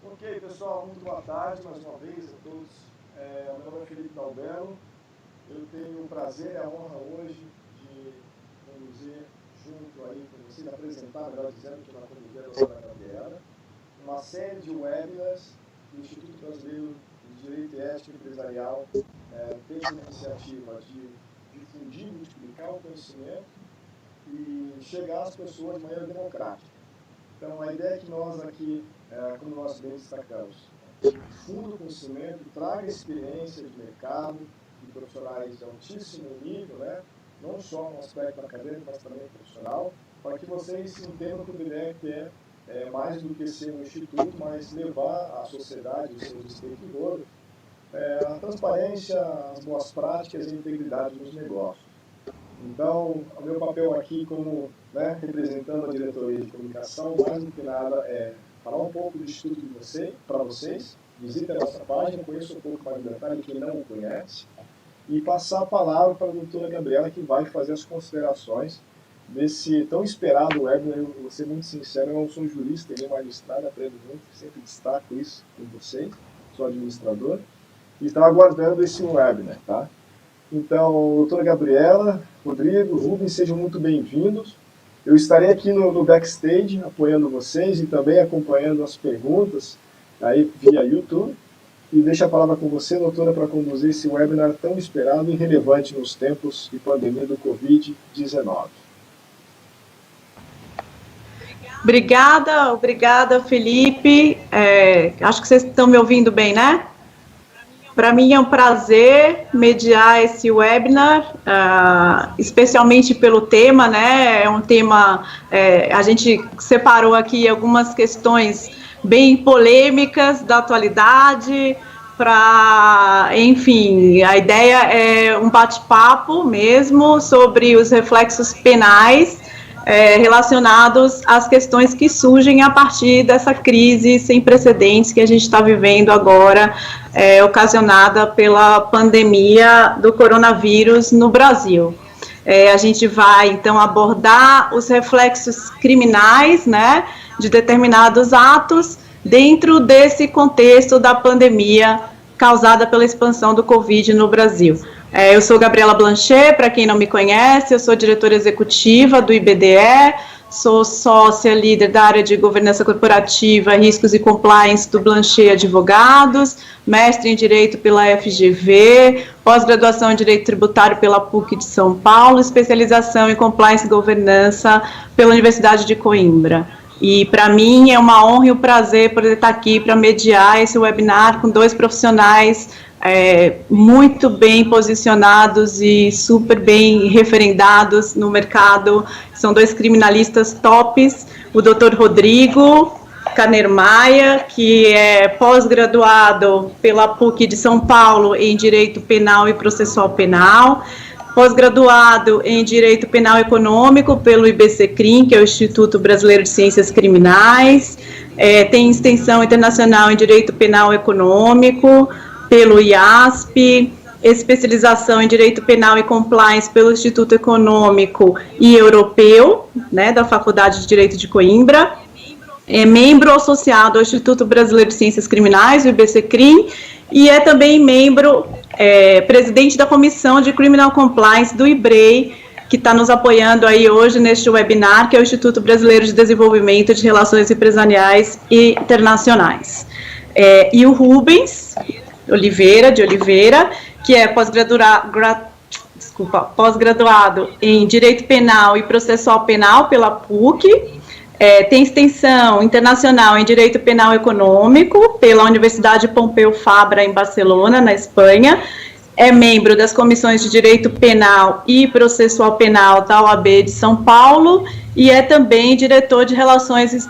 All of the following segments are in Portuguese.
Ok, pessoal, muito boa tarde mais uma vez a todos. Meu nome é Felipe Dalbello. Eu tenho o prazer e a honra hoje de conduzir junto aí com vocês, apresentar, melhor dizendo, que eu vou conduzir a doutora Gabriela, uma série de webinars do Instituto Brasileiro de Direito e Ética Empresarial, tem a iniciativa de difundir, multiplicar o conhecimento e chegar às pessoas de maneira democrática. Então, a ideia é que nós aqui, como nós bem destacamos, difunda o conhecimento, traga experiência de mercado, de profissionais de altíssimo nível, né? Não só no aspecto acadêmico, mas também profissional, para que vocês entendam que o DIRECT é mais do que ser um instituto, mas levar à sociedade, os seus stakeholders, a transparência, as boas práticas e a integridade dos negócios. Então, o meu papel aqui como representando a diretoria de comunicação, mais do que nada, é falar um pouco do Instituto de para vocês, visitem a nossa página, conheçam um pouco mais de detalhe, quem não o conhece, e passar a palavra para a doutora Gabriela, que vai fazer as considerações desse tão esperado webinar. Eu vou ser muito sincero, eu não sou jurista, nem magistrado, aprendo muito, sempre destaco isso com vocês, sou administrador, e estava aguardando esse webinar, tá? Então, doutora Gabriela, Rodrigo, Rubens, sejam muito bem-vindos. Eu estarei aqui no backstage apoiando vocês e também acompanhando as perguntas aí via YouTube. E deixo a palavra com você, doutora, para conduzir esse webinar tão esperado e relevante nos tempos de pandemia do Covid-19. Obrigada, Felipe. Acho que vocês estão me ouvindo bem, né? Para mim é um prazer mediar esse webinar, especialmente pelo tema, né? É um tema, a gente separou aqui algumas questões bem polêmicas da atualidade, enfim, a ideia é um bate-papo mesmo sobre os reflexos penais relacionados às questões que surgem a partir dessa crise sem precedentes que a gente está vivendo agora, ocasionada pela pandemia do coronavírus no Brasil. A gente vai, então, abordar os reflexos criminais, né, de determinados atos dentro desse contexto da pandemia causada pela expansão do Covid no Brasil. Eu sou Gabriela Blanchet, para quem não me conhece, eu sou diretora executiva do IBDE, sou sócia líder da área de governança corporativa, riscos e compliance do Blanchet Advogados, mestre em Direito pela FGV, pós-graduação em Direito Tributário pela PUC de São Paulo, especialização em compliance e governança pela Universidade de Coimbra. E para mim é uma honra e um prazer poder estar aqui para mediar esse webinar com dois profissionais muito bem posicionados e super bem referendados no mercado. São dois criminalistas tops, o Dr. Rodrigo Carneiro Maia, que é pós-graduado pela PUC de São Paulo em Direito Penal e Processual Penal, pós-graduado em Direito Penal Econômico pelo IBCCRIM, que é o Instituto Brasileiro de Ciências Criminais, tem extensão internacional em Direito Penal Econômico pelo IASP, especialização em Direito Penal e Compliance pelo Instituto Econômico e Europeu, né, da Faculdade de Direito de Coimbra, é membro associado ao Instituto Brasileiro de Ciências Criminais, o IBCCRIM, e é também membro, presidente da Comissão de Criminal Compliance do IBREI, que está nos apoiando aí hoje neste webinar, que é o Instituto Brasileiro de Desenvolvimento de Relações Empresariais e Internacionais. E o Rubens Oliveira, que é pós-graduado em Direito Penal e Processual Penal pela PUC, tem extensão internacional em Direito Penal Econômico pela Universidade Pompeu Fabra, em Barcelona, na Espanha, é membro das comissões de Direito Penal e Processual Penal da OAB de São Paulo e é também diretor de Relações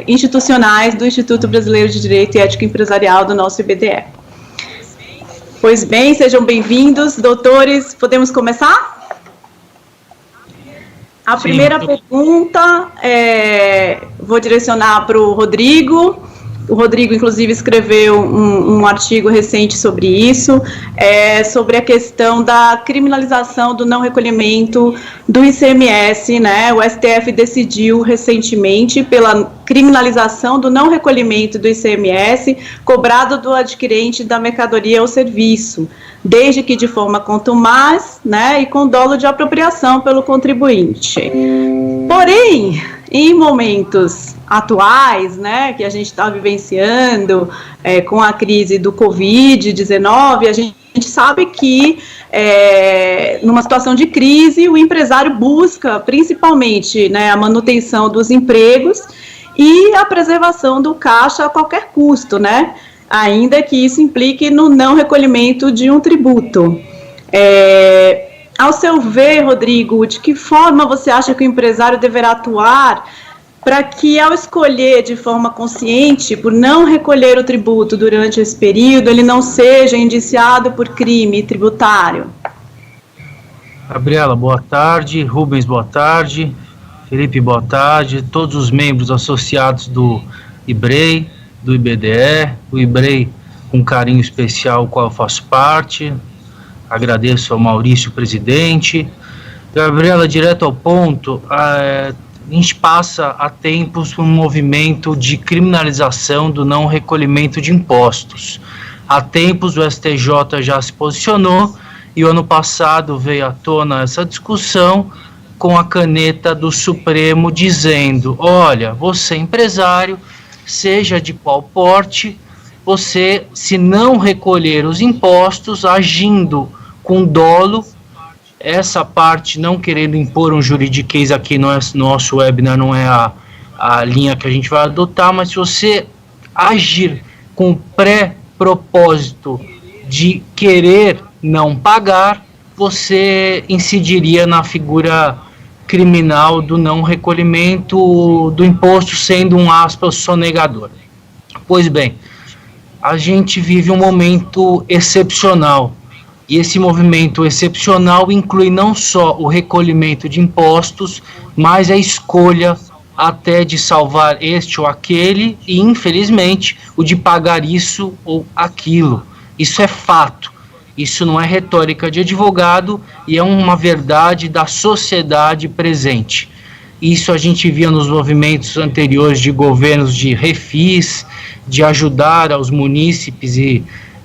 Institucionais do Instituto Brasileiro de Direito e Ética Empresarial do nosso IBDE. Pois bem, sejam bem-vindos, doutores, podemos começar? A primeira pergunta vou direcionar para o Rodrigo. o Rodrigo, inclusive, escreveu um artigo recente sobre isso, sobre a questão da criminalização do não recolhimento do ICMS, né? O STF decidiu recentemente pela criminalização do não recolhimento do ICMS cobrado do adquirente da mercadoria ou serviço, desde que de forma contumaz, né, e com dolo de apropriação pelo contribuinte. Porém, em momentos atuais, né, que a gente está vivenciando com a crise do Covid-19, a gente sabe que numa situação de crise o empresário busca principalmente, né, a manutenção dos empregos e a preservação do caixa a qualquer custo, né, ainda que isso implique no não recolhimento de um tributo. Ao seu ver, Rodrigo, de que forma você acha que o empresário deverá atuar para que, ao escolher de forma consciente por não recolher o tributo durante esse período, ele não seja indiciado por crime tributário? Gabriela, boa tarde. Rubens, boa tarde. Felipe, boa tarde. Todos os membros associados do IBREI, do IBDE, o IBREI com carinho especial, ao qual eu faço parte. Agradeço ao Maurício, presidente. Gabriela, direto ao ponto, a gente passa há tempos por um movimento de criminalização do não recolhimento de impostos. Há tempos o STJ já se posicionou e o ano passado veio à tona essa discussão com a caneta do Supremo dizendo: olha, você empresário, seja de qual porte, você, se não recolher os impostos, agindo com dolo, essa parte, não querendo impor um juridiquês aqui no nosso webinar, não é a linha que a gente vai adotar, mas se você agir com pré-propósito de querer não pagar, você incidiria na figura criminal do não recolhimento do imposto, sendo um aspas sonegador. Pois bem, a gente vive um momento excepcional, e esse movimento excepcional inclui não só o recolhimento de impostos, mas a escolha até de salvar este ou aquele, e infelizmente o de pagar isso ou aquilo. Isso é fato, isso não é retórica de advogado, e é uma verdade da sociedade presente. Isso a gente via nos movimentos anteriores de governos de refis, de ajudar aos munícipes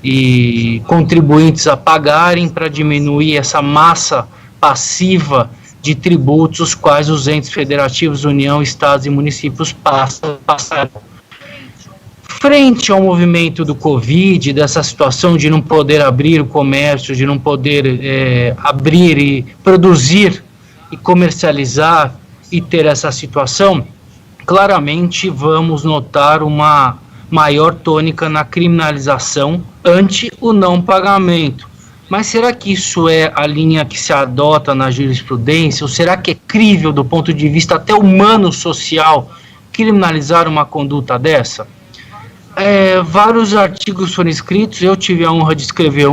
e contribuintes a pagarem para diminuir essa massa passiva de tributos, os quais os entes federativos, União, Estados e municípios passaram. Frente ao movimento do Covid, dessa situação de não poder abrir o comércio, de não poder abrir e produzir e comercializar e ter essa situação, claramente vamos notar uma maior tônica na criminalização ante o não pagamento. Mas será que isso é a linha que se adota na jurisprudência? Ou será que é crível do ponto de vista até humano, social, criminalizar uma conduta dessa? Vários artigos foram escritos, eu tive a honra de escrever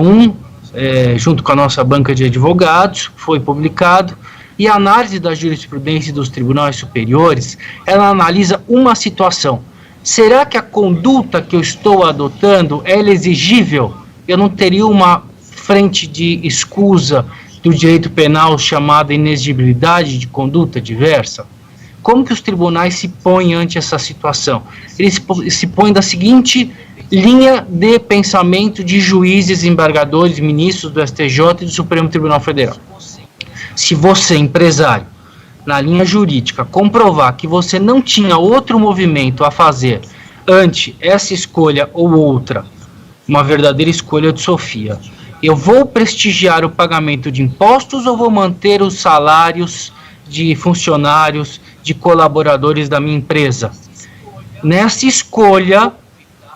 junto com a nossa banca de advogados, foi publicado, e a análise da jurisprudência dos tribunais superiores, ela analisa uma situação. Será que a conduta que eu estou adotando é exigível? Eu não teria uma frente de escusa do direito penal chamada inexigibilidade de conduta diversa? Como que os tribunais se põem ante essa situação? Eles se põem da seguinte linha de pensamento de juízes, embargadores, ministros do STJ e do Supremo Tribunal Federal. Se você, empresário, na linha jurídica, comprovar que você não tinha outro movimento a fazer ante essa escolha ou outra, uma verdadeira escolha de Sofia, eu vou prestigiar o pagamento de impostos ou vou manter os salários de funcionários, de colaboradores da minha empresa? Nessa escolha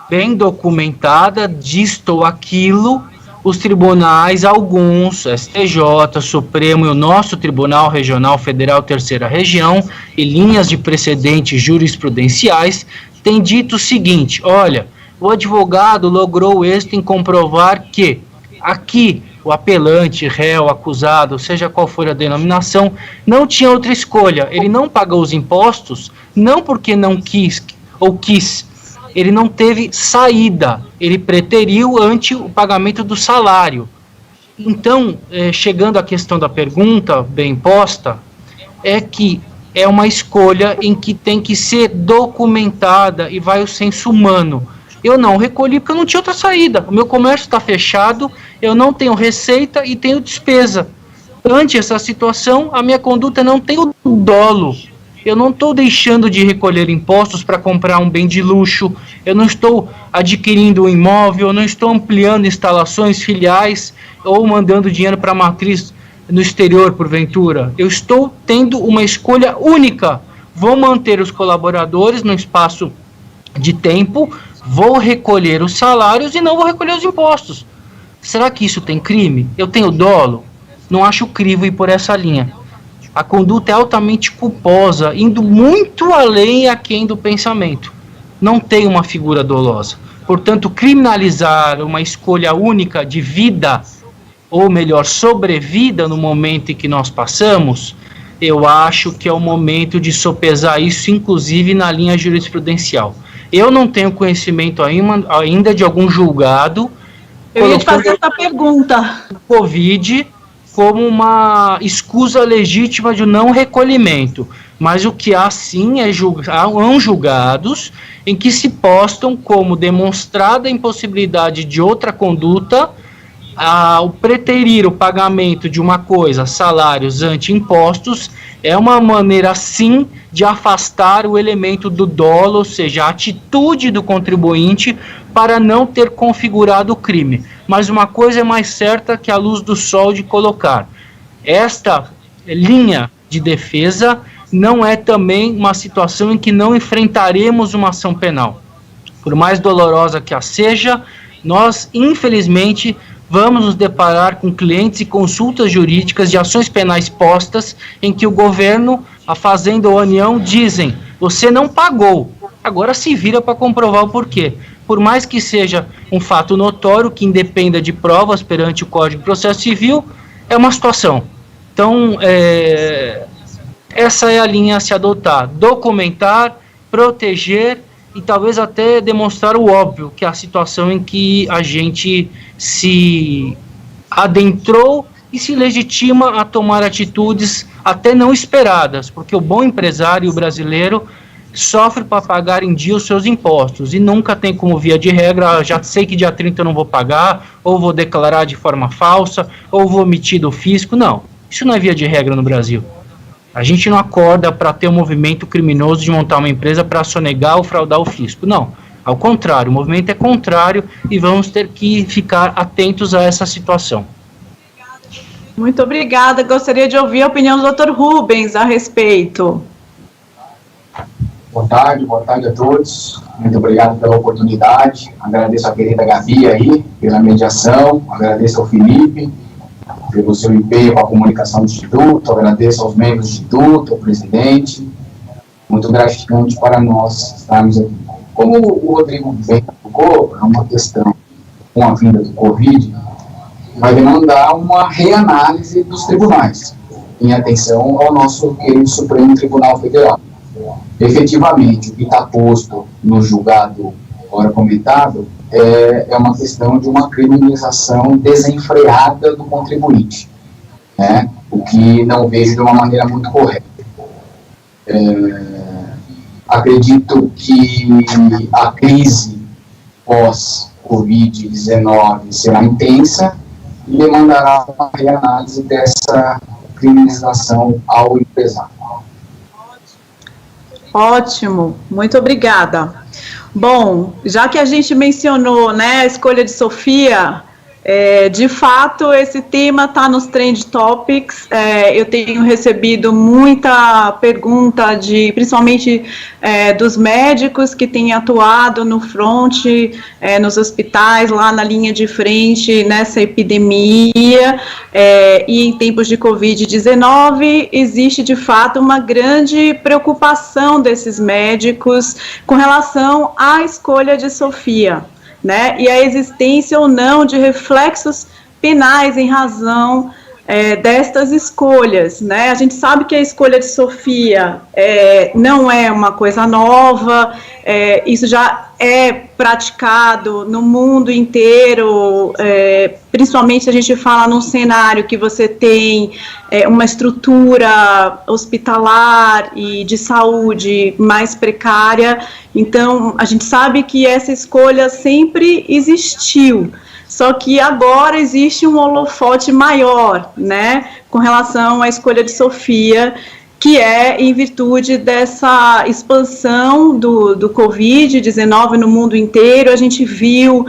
bem documentada, disto ou aquilo, os tribunais, alguns, STJ, Supremo e o nosso Tribunal Regional Federal Terceira Região, e linhas de precedentes jurisprudenciais, têm dito o seguinte: olha, o advogado logrou êxito em comprovar que aqui o apelante, réu, acusado, seja qual for a denominação, não tinha outra escolha. Ele não pagou os impostos, não porque não quis ou quis ele não teve saída, ele preteriu ante o pagamento do salário. Então, chegando à questão da pergunta bem posta, é que é uma escolha em que tem que ser documentada e vai o senso humano. Eu não recolhi porque eu não tinha outra saída. O meu comércio está fechado, eu não tenho receita e tenho despesa. Ante essa situação, a minha conduta não tem o dolo. Eu não estou deixando de recolher impostos para comprar um bem de luxo, eu não estou adquirindo um imóvel, eu não estou ampliando instalações, filiais ou mandando dinheiro para a matriz no exterior, porventura. Eu estou tendo uma escolha única. Vou manter os colaboradores no espaço de tempo, vou recolher os salários e não vou recolher os impostos. Será que isso tem crime? Eu tenho dolo? Não acho crivo ir por essa linha. A conduta é altamente culposa, indo muito além e aquém do pensamento. Não tem uma figura dolosa. Portanto, criminalizar uma escolha única de vida, ou melhor, sobrevida no momento em que nós passamos, eu acho que é o momento de sopesar isso, inclusive na linha jurisprudencial. Eu não tenho conhecimento ainda de algum julgado. Eu ia te fazer essa pergunta. Covid como uma escusa legítima de não recolhimento. Mas o que há sim é julgados em que se postam como demonstrada a impossibilidade de outra conduta, o preterir o pagamento de uma coisa, salários ante impostos, é uma maneira sim de afastar o elemento do dolo, ou seja, a atitude do contribuinte para não ter configurado o crime. Mas uma coisa é mais certa que a luz do sol de colocar. Esta linha de defesa não é também uma situação em que não enfrentaremos uma ação penal. Por mais dolorosa que a seja, nós, infelizmente, vamos nos deparar com clientes e consultas jurídicas de ações penais postas em que o governo, a Fazenda ou a União dizem: você não pagou, agora se vira para comprovar o porquê. Por mais que seja um fato notório, que independa de provas perante o Código de Processo Civil, é uma situação. Então, essa é a linha a se adotar: documentar, proteger e talvez até demonstrar o óbvio, que é a situação em que a gente se adentrou e se legitima a tomar atitudes até não esperadas, porque o bom empresário brasileiro sofre para pagar em dia os seus impostos e nunca tem como via de regra: já sei que dia 30 eu não vou pagar, ou vou declarar de forma falsa, ou vou omitir do fisco. Não, isso não é via de regra no Brasil. A gente não acorda para ter um movimento criminoso de montar uma empresa para sonegar ou fraudar o fisco. Não, ao contrário, o movimento é contrário e vamos ter que ficar atentos a essa situação. Muito obrigada. Gostaria de ouvir a opinião do Dr. Rubens a respeito. Boa tarde a todos. Muito obrigado pela oportunidade. Agradeço a querida Gabi aí pela mediação, agradeço ao Felipe pelo seu empenho com a comunicação do Instituto, agradeço aos membros do Instituto, ao presidente. Muito gratificante para nós estarmos aqui. Como o Rodrigo bem colocou, é uma questão com a vinda do Covid, vai demandar uma reanálise dos tribunais, em atenção ao nosso querido Supremo Tribunal Federal. Efetivamente, o que está posto no julgado agora comentado é uma questão de uma criminalização desenfreada do contribuinte, né? O que não vejo de uma maneira muito correta. Acredito que a crise pós-Covid-19 será intensa e demandará uma reanálise dessa criminalização ao empresário. Ótimo, muito obrigada. Bom, já que a gente mencionou, né, a escolha de Sofia, de fato esse tema está nos Trend Topics. Eu tenho recebido muita pergunta principalmente dos médicos que têm atuado no front, nos hospitais, lá na linha de frente nessa epidemia, e em tempos de Covid-19 existe de fato uma grande preocupação desses médicos com relação à escolha de Sofia, né, e a existência ou não de reflexos penais em razão destas escolhas, né? A gente sabe que a escolha de Sofia não é uma coisa nova, isso já é praticado no mundo inteiro, principalmente se a gente fala num cenário que você tem uma estrutura hospitalar e de saúde mais precária. Então, a gente sabe que essa escolha sempre existiu. Só que agora existe um holofote maior, né, com relação à escolha de Sofia, que é em virtude dessa expansão do Covid-19 no mundo inteiro. A gente viu,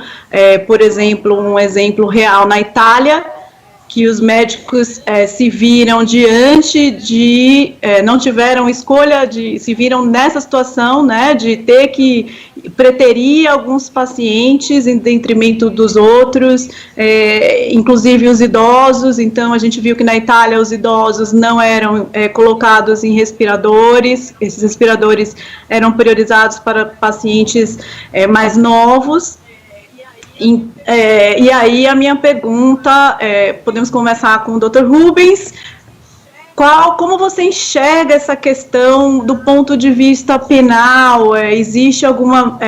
por exemplo, um exemplo real na Itália, que os médicos se viram diante de, não tiveram escolha, se viram nessa situação, né, de ter que preterir alguns pacientes em detrimento dos outros, inclusive os idosos. Então, a gente viu que na Itália os idosos não eram colocados em respiradores, esses respiradores eram priorizados para pacientes mais novos. E aí a minha pergunta, podemos começar com o Dr. Rubens, como você enxerga essa questão do ponto de vista penal? Existe alguma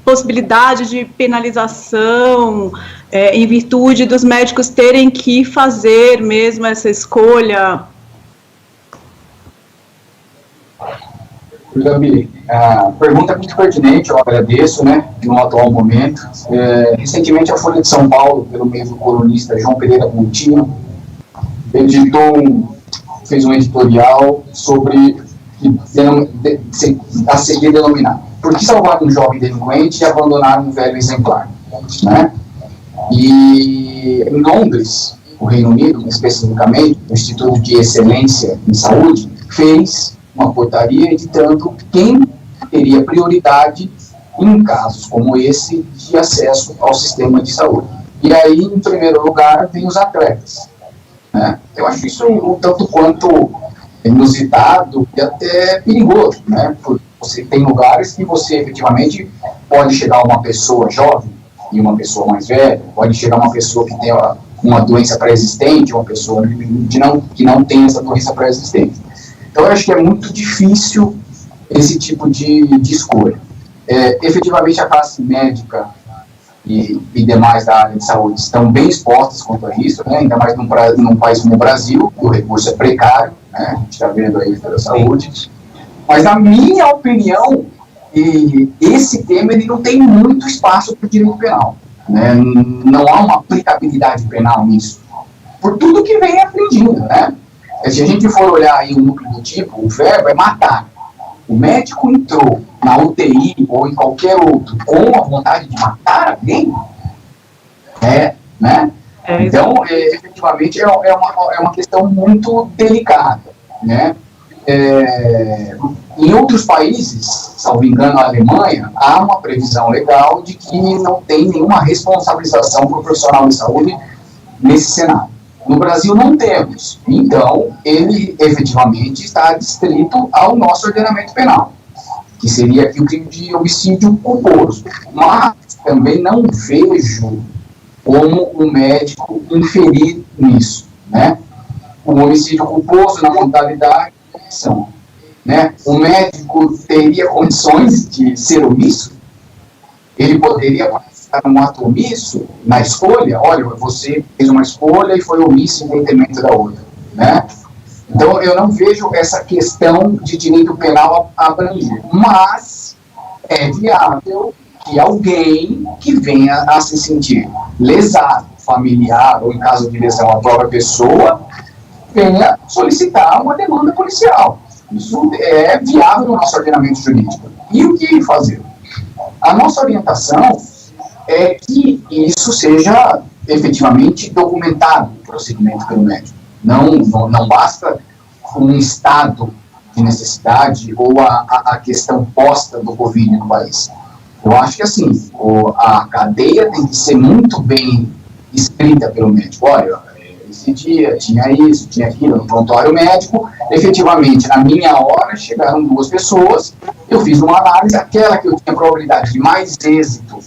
possibilidade de penalização em virtude dos médicos terem que fazer mesmo essa escolha? Gabi, a pergunta é muito pertinente, eu agradeço, né, no atual momento. Recentemente, a Folha de São Paulo, pelo meio do colunista João Pereira Coutinho, fez um editorial sobre a seguir denominado: por que salvar um jovem delinquente e abandonar um velho exemplar? Né? E em Londres, o Reino Unido, especificamente, o Instituto de Excelência em Saúde, fez uma portaria editando quem teria prioridade em casos como esse de acesso ao sistema de saúde. E aí, em primeiro lugar, vem os atletas. Né? Eu acho isso um tanto quanto inusitado e até perigoso, né? Porque você tem lugares que você efetivamente pode chegar uma pessoa jovem e uma pessoa mais velha, pode chegar uma pessoa que tem uma doença pré-existente, uma pessoa que não tem essa doença pré-existente. Então, eu acho que é muito difícil esse tipo de escolha. Efetivamente, a classe médica e demais da área de saúde estão bem expostas quanto a isso, né? Ainda mais num país como o Brasil, que o recurso é precário, né? A gente está vendo aí pela saúde. Mas, na minha opinião, esse tema ele não tem muito espaço para o direito penal. Né? Não há uma aplicabilidade penal nisso, por tudo que vem aprendido, né? Se a gente for olhar aí o núcleo do tipo, o verbo é matar. O médico entrou na UTI ou em qualquer outro com a vontade de matar alguém, né? Então, efetivamente, é uma questão muito delicada, né? Em outros países, salvo engano, a Alemanha, há uma previsão legal de que não tem nenhuma responsabilização para o profissional de saúde nesse cenário. No Brasil não temos, então ele efetivamente está adstrito ao nosso ordenamento penal, que seria aqui o crime de homicídio culposo. Mas também não vejo como o médico inferir nisso, né? O homicídio culposo na modalidade de omissão, né? O médico teria condições de ser omisso? Ele poderia um ato omisso na escolha? Olha, você fez uma escolha e foi omisso em detrimento da outra, né? Então, eu não vejo essa questão de direito penal abranger, mas é viável que alguém que venha a se sentir lesado, familiar, ou em caso de lesão a própria pessoa, venha solicitar uma demanda policial. Isso é viável no nosso ordenamento jurídico. E o que fazer? A nossa orientação é que isso seja efetivamente documentado, o procedimento pelo médico. Não basta um estado de necessidade ou a questão posta do Covid no país. Eu acho que, assim, a cadeia tem que ser muito bem escrita pelo médico. Olha, esse dia tinha isso, tinha aquilo, no prontuário médico, efetivamente, na minha hora, chegaram 2 pessoas, eu fiz uma análise, aquela que eu tinha probabilidade de mais êxito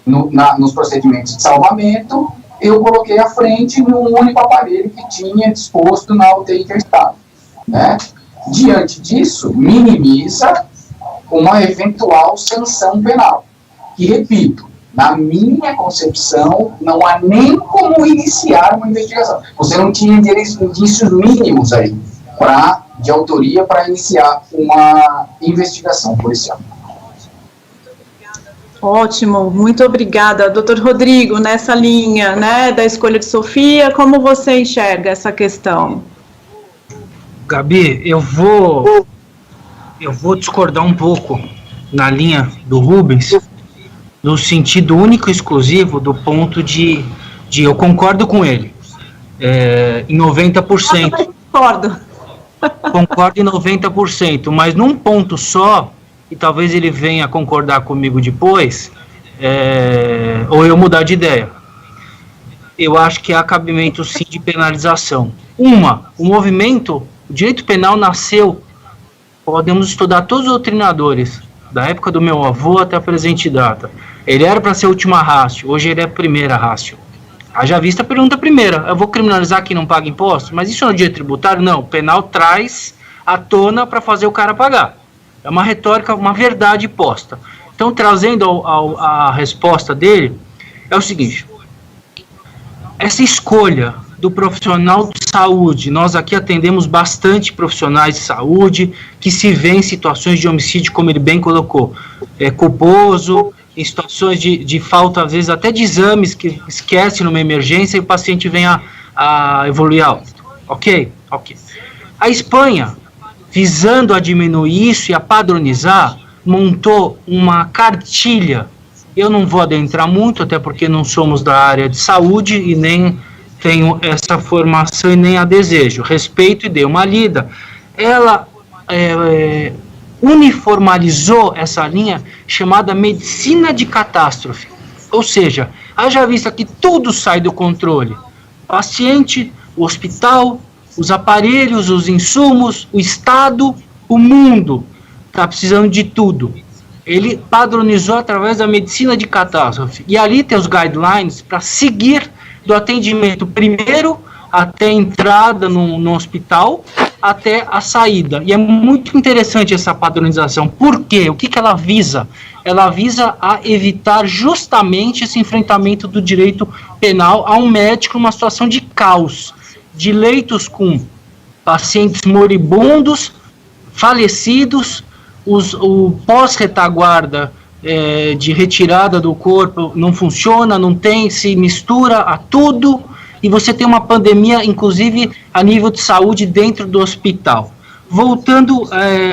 nos procedimentos de salvamento, eu coloquei à frente no único aparelho que tinha disposto na UTI que eu estava, né? Diante disso, minimiza uma eventual sanção penal. E, repito, na minha concepção, não há nem como iniciar uma investigação. Você não tinha indícios mínimos aí de autoria para iniciar uma investigação policial. Ótimo, muito obrigada. Doutor Rodrigo, nessa linha, né, da escolha de Sofia, como você enxerga essa questão? Gabi, eu vou discordar um pouco na linha do Rubens, no sentido único e exclusivo do ponto de eu concordo com ele, em 90%. Concordo em 90%, mas num ponto só, e talvez ele venha concordar comigo depois, ou eu mudar de ideia. Eu acho que há cabimento sim de penalização. O movimento, o direito penal nasceu, podemos estudar todos os doutrinadores, da época do meu avô até a presente data. Ele era para ser a última ratio, hoje ele é a primeira ratio. Haja vista a pergunta primeira, eu vou criminalizar quem não paga imposto? Mas isso não é direito tributário? Não, o penal traz à tona para fazer o cara pagar. É uma retórica, uma verdade posta. Então, trazendo a resposta dele, é o seguinte: essa escolha do profissional de saúde, nós aqui atendemos bastante profissionais de saúde que se vêem em situações de homicídio, como ele bem colocou, culposo, em situações de falta, às vezes, até de exames que esquece numa emergência e o paciente vem a evoluir alto. Ok? A Espanha, visando a diminuir isso e a padronizar, montou uma cartilha. Eu não vou adentrar muito, até porque não somos da área de saúde e nem tenho essa formação e nem a desejo. Respeito e dei uma lida. Ela uniformizou essa linha chamada medicina de catástrofe. Ou seja, haja vista que tudo sai do controle. O paciente, o hospital, os aparelhos, os insumos, o Estado, o mundo está precisando de tudo. Ele padronizou através da medicina de catástrofe. E ali tem os guidelines para seguir do atendimento primeiro até a entrada no hospital, até a saída. E é muito interessante essa padronização. Por quê? O que ela visa? Ela visa a evitar justamente esse enfrentamento do direito penal a um médico numa situação de caos, de leitos com pacientes moribundos, falecidos, o pós-retaguarda de retirada do corpo não funciona, não tem, se mistura a tudo, e você tem uma pandemia, inclusive, a nível de saúde dentro do hospital. Voltando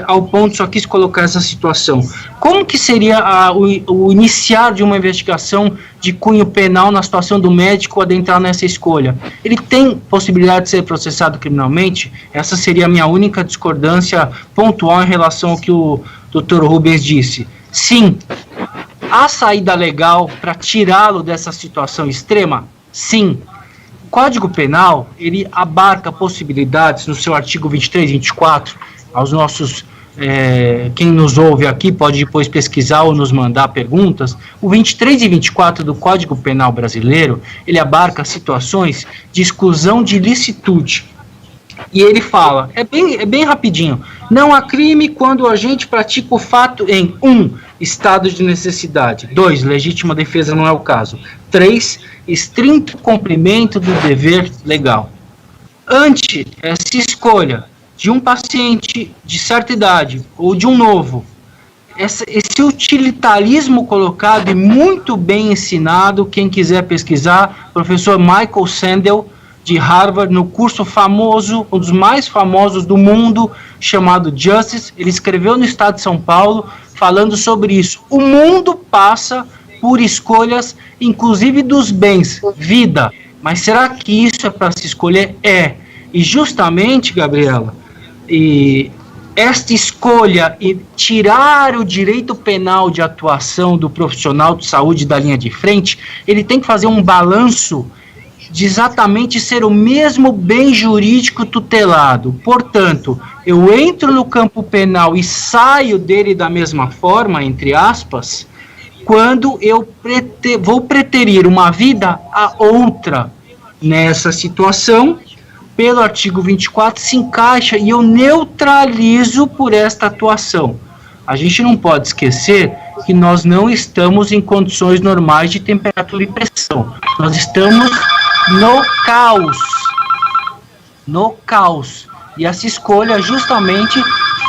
ao ponto, só quis colocar essa situação. Como que seria o iniciar de uma investigação de cunho penal na situação do médico adentrar nessa escolha? Ele tem possibilidade de ser processado criminalmente? Essa seria a minha única discordância pontual em relação ao que o Dr. Rubens disse. Sim. Há saída legal para tirá-lo dessa situação extrema? Sim. O Código Penal, ele abarca possibilidades no seu artigo 23 e 24, aos nossos, quem nos ouve aqui pode depois pesquisar ou nos mandar perguntas. O 23 e 24 do Código Penal brasileiro, ele abarca situações de exclusão de ilicitude. E ele fala, é bem rapidinho, não há crime quando o agente pratica o fato em 1. Estado de necessidade. 2. Legítima defesa não é o caso. 3. Estrito cumprimento do dever legal. Ante essa escolha de um paciente de certa idade ou de um novo, esse utilitarismo colocado e muito bem ensinado, quem quiser pesquisar, professor Michael Sandel, de Harvard, no curso famoso, um dos mais famosos do mundo, chamado Justice, ele escreveu no estado de São Paulo, falando sobre isso. O mundo passa por escolhas, inclusive dos bens, vida. Mas será que isso é para se escolher? É. E justamente, Gabriela, esta escolha e tirar o direito penal de atuação do profissional de saúde da linha de frente, ele tem que fazer um balanço de exatamente ser o mesmo bem jurídico tutelado. Portanto, eu entro no campo penal e saio dele da mesma forma, entre aspas, quando eu vou preterir uma vida a outra. Nessa situação, pelo artigo 24, se encaixa e eu neutralizo por esta atuação. A gente não pode esquecer que nós não estamos em condições normais de temperatura e pressão. Nós estamos no caos. No caos. E essa escolha justamente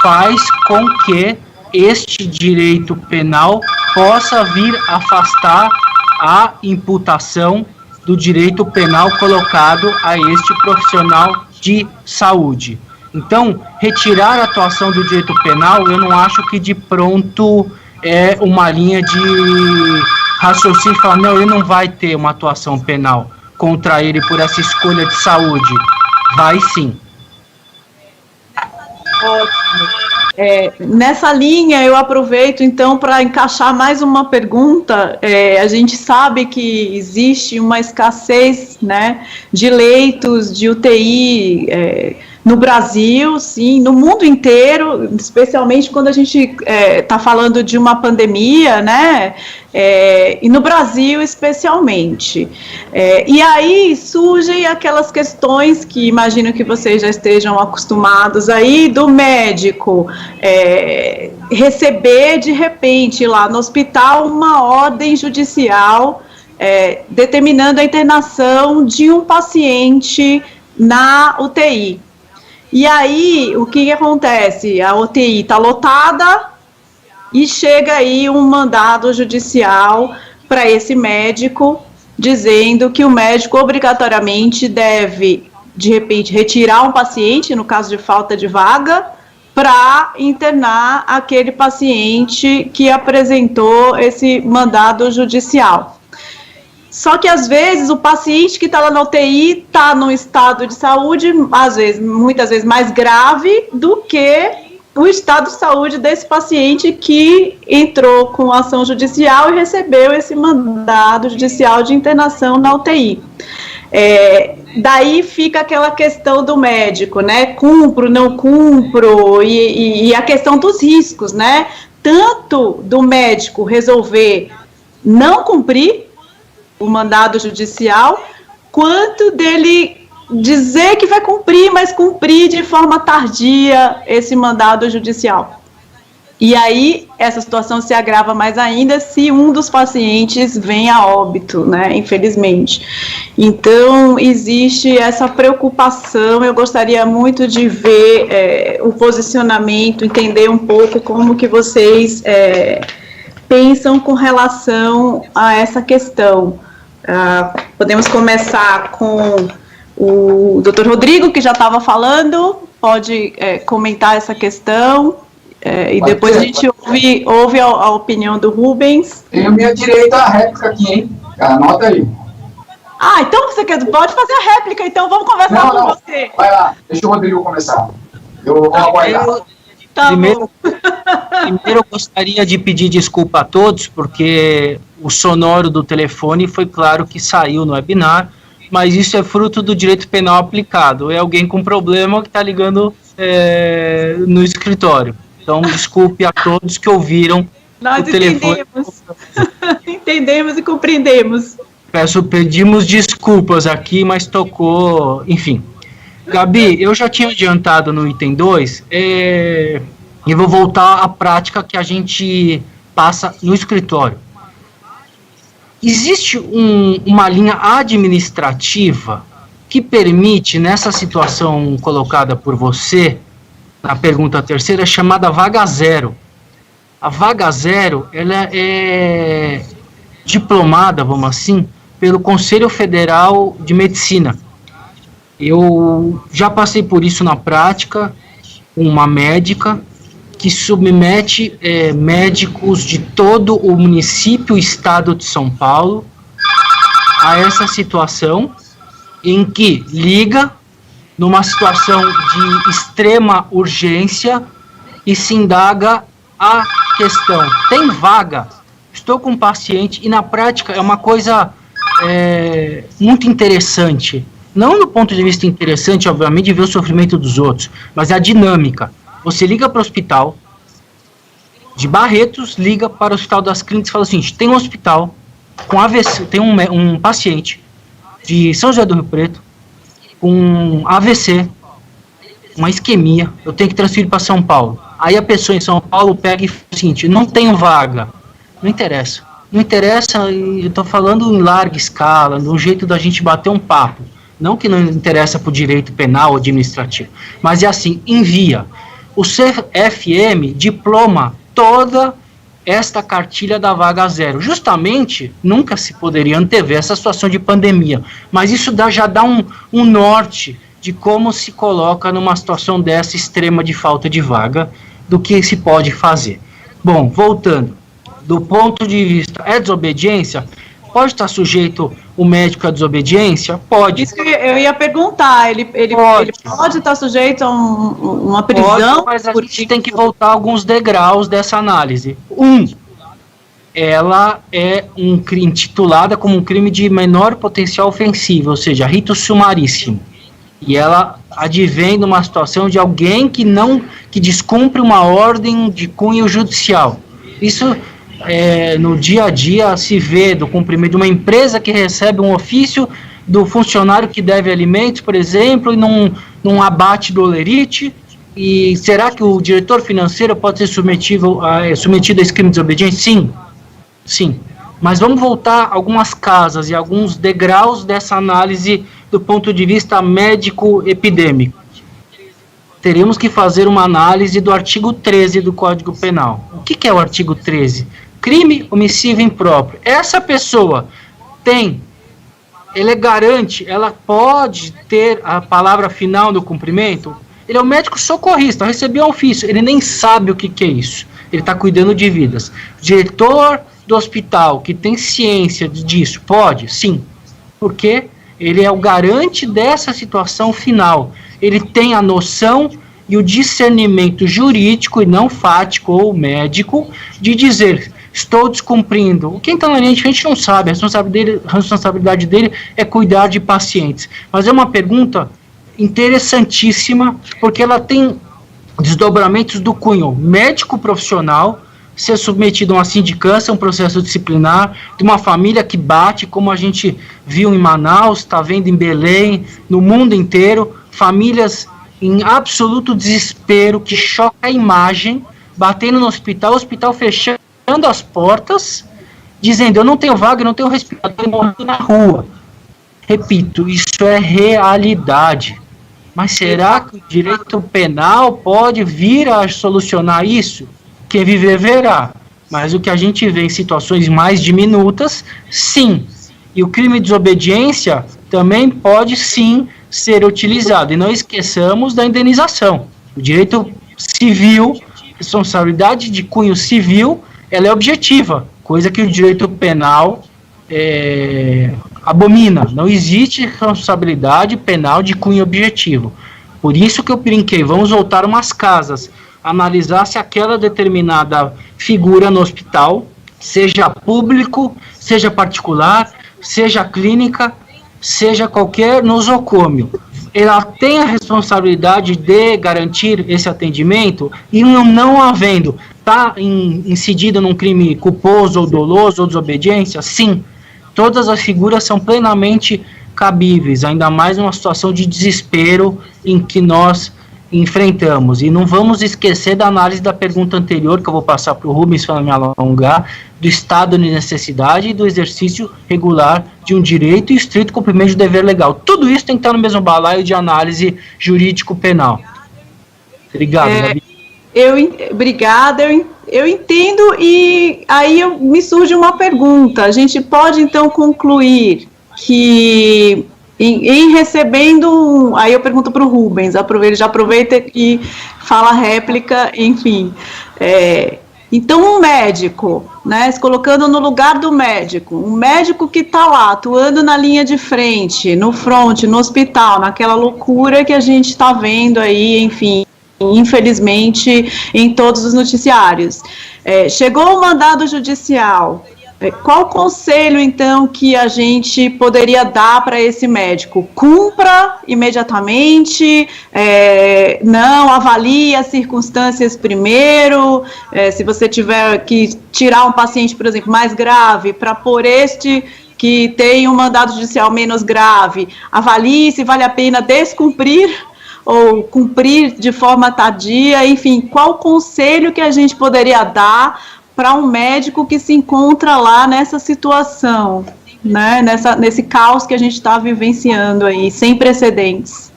faz com que este direito penal possa vir afastar a imputação do direito penal colocado a este profissional de saúde. Então, retirar a atuação do direito penal, eu não acho que de pronto é uma linha de raciocínio, falar, não, ele não vai ter uma atuação penal contra ele por essa escolha de saúde. Vai sim. Ótimo. Nessa linha, eu aproveito, então, para encaixar mais uma pergunta. A gente sabe que existe uma escassez, né, de leitos de UTI no Brasil, sim, no mundo inteiro, especialmente quando a gente está falando de uma pandemia, né, e no Brasil especialmente. E aí surgem aquelas questões que imagino que vocês já estejam acostumados aí, do médico receber de repente lá no hospital uma ordem judicial determinando a internação de um paciente na UTI. E aí, o que acontece? A UTI está lotada e chega aí um mandado judicial para esse médico, dizendo que o médico obrigatoriamente deve, de repente, retirar um paciente, no caso de falta de vaga, para internar aquele paciente que apresentou esse mandado judicial. Só que, às vezes, o paciente que está lá na UTI está num estado de saúde, muitas vezes, mais grave do que o estado de saúde desse paciente que entrou com ação judicial e recebeu esse mandado judicial de internação na UTI. Daí fica aquela questão do médico, né? Cumpro, não cumpro, e a questão dos riscos, né? Tanto do médico resolver não cumprir o mandado judicial, quanto dele dizer que vai cumprir, mas cumprir de forma tardia esse mandado judicial. E aí, essa situação se agrava mais ainda se um dos pacientes vem a óbito, né, infelizmente. Então, existe essa preocupação, eu gostaria muito de ver o posicionamento, entender um pouco como que vocês pensam com relação a essa questão. Podemos começar com o Dr. Rodrigo, que já estava falando, pode comentar essa questão, e depois a gente ouve a opinião do Rubens. Tenho minha direita à réplica aqui, hein? Anota aí. Então você pode fazer a réplica, então vamos conversar com você. Vai lá, deixa o Rodrigo começar. Eu vou aguardar. Primeiro, eu gostaria de pedir desculpa a todos, porque o sonoro do telefone foi claro que saiu no webinar, mas isso é fruto do direito penal aplicado. É alguém com problema que está ligando no escritório. Então, desculpe a todos que ouviram o telefone. Entendemos e compreendemos. Pedimos desculpas aqui, mas tocou, enfim. Gabi, eu já tinha adiantado no item 2, e vou voltar à prática que a gente passa no escritório. Existe uma linha administrativa que permite, nessa situação colocada por você, na pergunta terceira, chamada vaga zero. A vaga zero, ela é diplomada, vamos assim, pelo Conselho Federal de Medicina. Eu já passei por isso na prática, uma médica que submete médicos de todo o município e estado de São Paulo a essa situação, em que liga numa situação de extrema urgência e se indaga a questão: tem vaga? Estou com um paciente, e na prática é uma coisa muito interessante. Não do ponto de vista interessante, obviamente, de ver o sofrimento dos outros, mas a dinâmica. Você liga para o hospital, de Barretos liga para o Hospital das Clínicas e fala assim, tem um hospital com AVC, tem um paciente de São José do Rio Preto com AVC, uma isquemia, eu tenho que transferir para São Paulo. Aí a pessoa em São Paulo pega e fala o seguinte, não tenho vaga. Não interessa, eu estou falando em larga escala, de um jeito da gente bater um papo. Não que não interessa para o direito penal ou administrativo, mas é assim, envia. O CFM diploma toda esta cartilha da vaga zero. Justamente, nunca se poderia antever essa situação de pandemia, mas isso já dá um norte de como se coloca numa situação dessa extrema de falta de vaga, do que se pode fazer. Bom, voltando, do ponto de vista, é desobediência? Pode estar sujeito o médico à desobediência? Pode. Isso que eu ia perguntar, ele pode estar sujeito a uma prisão? Pode, mas a gente tem que voltar alguns degraus dessa análise. Ela é intitulada como um crime de menor potencial ofensivo, ou seja, rito sumaríssimo. E ela advém de uma situação de alguém que descumpre uma ordem de cunho judicial. Isso no dia a dia se vê do cumprimento de uma empresa que recebe um ofício do funcionário que deve alimentos, por exemplo, e num abate do olerite. E será que o diretor financeiro pode ser submetido a esse crime de desobediência? Sim. Mas vamos voltar algumas casas e alguns degraus dessa análise do ponto de vista médico-epidêmico. Teríamos que fazer uma análise do artigo 13 do Código Penal. O que é o artigo 13? Crime omissivo impróprio. Essa pessoa ele é garante, ela pode ter a palavra final no cumprimento? Ele é um médico socorrista, recebeu um ofício, ele nem sabe o que é isso. Ele está cuidando de vidas. O diretor do hospital que tem ciência disso, pode? Sim. Porque ele é o garante dessa situação final. Ele tem a noção e o discernimento jurídico e não fático ou médico de dizer, estou descumprindo. Quem está na linha de frente não sabe, a responsabilidade dele é cuidar de pacientes. Mas é uma pergunta interessantíssima, porque ela tem desdobramentos do cunho médico profissional, ser submetido a uma sindicância, um processo disciplinar, de uma família que bate, como a gente viu em Manaus, está vendo em Belém, no mundo inteiro, famílias em absoluto desespero, que choca a imagem, batendo no hospital, o hospital fechando as portas, dizendo, eu não tenho vaga, eu não tenho respirador, morrendo na rua. Repito, isso é realidade. Mas será que o direito penal pode vir a solucionar isso? Quem viver verá, mas o que a gente vê em situações mais diminutas, sim. E o crime de desobediência também pode sim ser utilizado. E não esqueçamos da indenização. O direito civil, responsabilidade de cunho civil, ela é objetiva, coisa que o direito penal abomina. Não existe responsabilidade penal de cunho objetivo. Por isso que eu brinquei, vamos voltar umas casas, analisar se aquela determinada figura no hospital, seja público, seja particular, seja clínica, seja qualquer nosocômio, ela tem a responsabilidade de garantir esse atendimento, e não havendo, está incidido num crime culposo ou doloso ou desobediência? Sim, todas as figuras são plenamente cabíveis, ainda mais numa situação de desespero em que nós enfrentamos. E não vamos esquecer da análise da pergunta anterior, que eu vou passar para o Rubens para me alongar, do estado de necessidade e do exercício regular de um direito e estrito cumprimento do dever legal. Tudo isso tem que estar no mesmo balaio de análise jurídico-penal. Obrigado, Gabi. Obrigada, eu entendo, e aí me surge uma pergunta. A gente pode, então, concluir que em recebendo, aí eu pergunto para o Rubens, ele já aproveita e fala a réplica, enfim. Então, um médico, né, se colocando no lugar do médico, um médico que está lá, atuando na linha de frente, no front, no hospital, naquela loucura que a gente está vendo aí, enfim, infelizmente, em todos os noticiários. Chegou o mandado judicial, Qual o conselho, então, que a gente poderia dar para esse médico? Cumpra imediatamente, não, avalie as circunstâncias primeiro, se você tiver que tirar um paciente, por exemplo, mais grave, para pôr este que tem um mandado judicial menos grave, avalie se vale a pena descumprir ou cumprir de forma tardia, enfim, qual o conselho que a gente poderia dar para um médico que se encontra lá nessa situação, né, nesse caos que a gente está vivenciando aí, sem precedentes.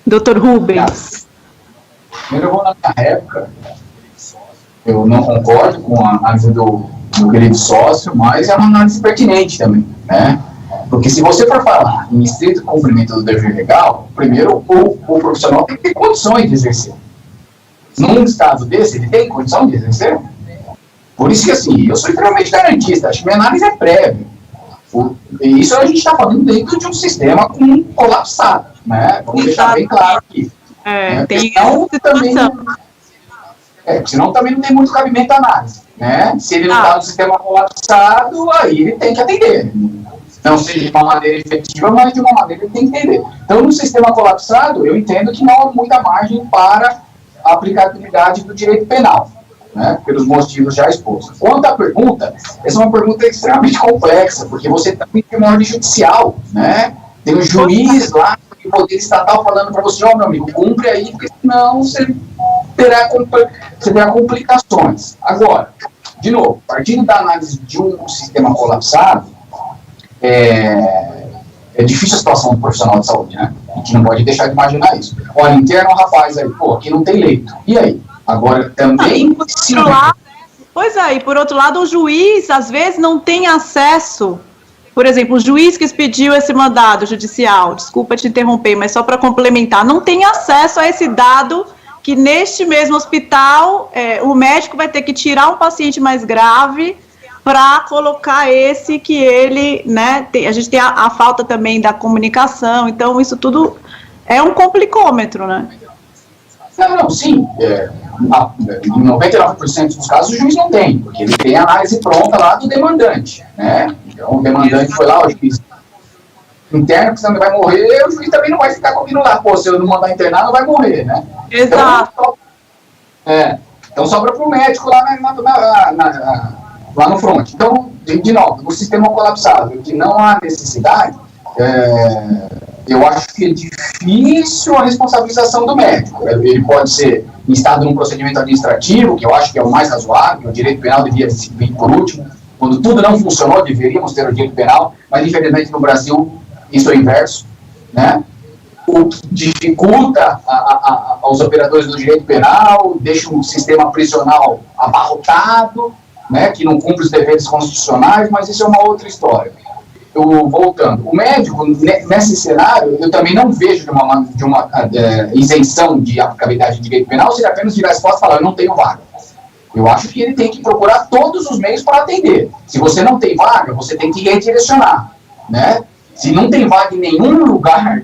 Dr. Rubens. Primeiro eu vou na minha época, eu não concordo com a análise do querido sócio, mas é uma análise pertinente também, né? Porque se você for falar em estrito cumprimento do dever legal, primeiro o profissional tem que ter condições de exercer. Num estado desse, ele tem condição de exercer? Por isso que, assim, eu sou extremamente garantista, acho que minha análise é prévia. Isso a gente está falando dentro de um sistema colapsado, né? Vamos deixar bem claro aqui. Senão também não tem muito cabimento à análise, né? Se ele não está no sistema colapsado, aí ele tem que atender. Não seja de uma maneira efetiva, mas de uma maneira ele tem que entender. Então, no sistema colapsado, eu entendo que não há muita margem para a aplicabilidade do direito penal, né, pelos motivos já expostos. Quanto à pergunta, essa é uma pergunta extremamente complexa, porque você também tem uma ordem judicial, né? Tem um juiz lá, o poder estatal falando para você, meu amigo, cumpre aí, porque senão você terá complicações. Agora, de novo, partindo da análise de um sistema colapsado, é difícil a situação do profissional de saúde, né? A gente não pode deixar de imaginar isso. Olha, interna um rapaz aí, aqui não tem leito. E aí? Agora, também... Pois é, e por outro lado, o juiz, às vezes, não tem acesso. Por exemplo, o juiz que expediu esse mandado judicial, desculpa te interromper, mas só para complementar, não tem acesso a esse dado que neste mesmo hospital, o médico vai ter que tirar um paciente mais grave para colocar esse que ele, né, a gente tem a falta também da comunicação, então isso tudo é um complicômetro, né? Não, sim, em 99% dos casos o juiz não tem, porque ele tem a análise pronta lá do demandante, né? Então o demandante foi lá, o juiz interno, que senão ele vai morrer, o juiz também não vai ficar comigo lá, se eu não mandar internar, não vai morrer, né? Exato. Então sobra para o médico lá, lá no front. Então, de novo, no sistema colapsado, que não há necessidade, eu acho que é difícil a responsabilização do médico. Ele pode ser instado num procedimento administrativo, que eu acho que é o mais razoável, o direito penal devia vir por último. Quando tudo não funcionou, deveríamos ter o direito penal, mas infelizmente no Brasil isso é o inverso, né? O que dificulta aos operadores do direito penal, deixa um sistema prisional abarrotado, né, que não cumpre os deveres constitucionais, mas isso é uma outra história. Voltando, o médico, nesse cenário, eu também não vejo de uma isenção de aplicabilidade de direito penal, se ele apenas virar as costas e falar, eu não tenho vaga. Eu acho que ele tem que procurar todos os meios para atender. Se você não tem vaga, você tem que redirecionar, né? Se não tem vaga em nenhum lugar,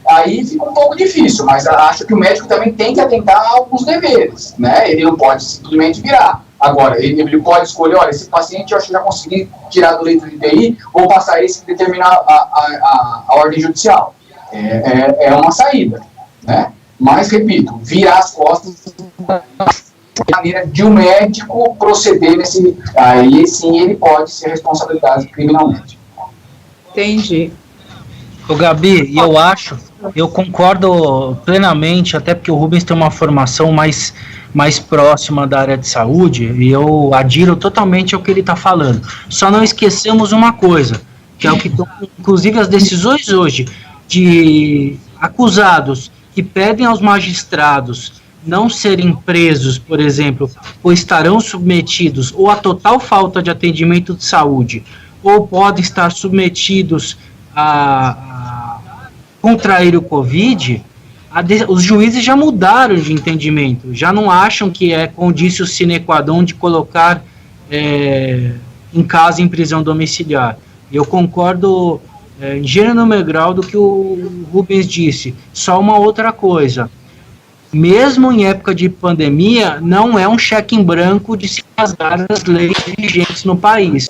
aí fica um pouco difícil, mas acho que o médico também tem que atentar a alguns deveres, né? Ele não pode simplesmente virar. Agora, ele pode escolher, olha, esse paciente eu acho que já consegui tirar do leito de UTI, vou passar esse e determinar a ordem judicial. É uma saída, né? Mas, repito, virar as costas de maneira de um médico proceder nesse... Aí, sim, ele pode ser responsabilizado criminalmente. Entendi. Ô, Gabi, eu concordo plenamente, até porque o Rubens tem uma formação mais próxima da área de saúde, e eu adiro totalmente ao que ele está falando. Só não esquecemos uma coisa, que é o que estão, inclusive as decisões hoje de acusados que pedem aos magistrados não serem presos, por exemplo, ou estarão submetidos ou a total falta de atendimento de saúde, ou podem estar submetidos a contrair o Covid, os juízes já mudaram de entendimento, já não acham que é condício sine qua non de colocar em casa em prisão domiciliar. Eu concordo em gênero número grau do que o Rubens disse. Só uma outra coisa, mesmo em época de pandemia, não é um cheque em branco de se rasgar as leis vigentes no país.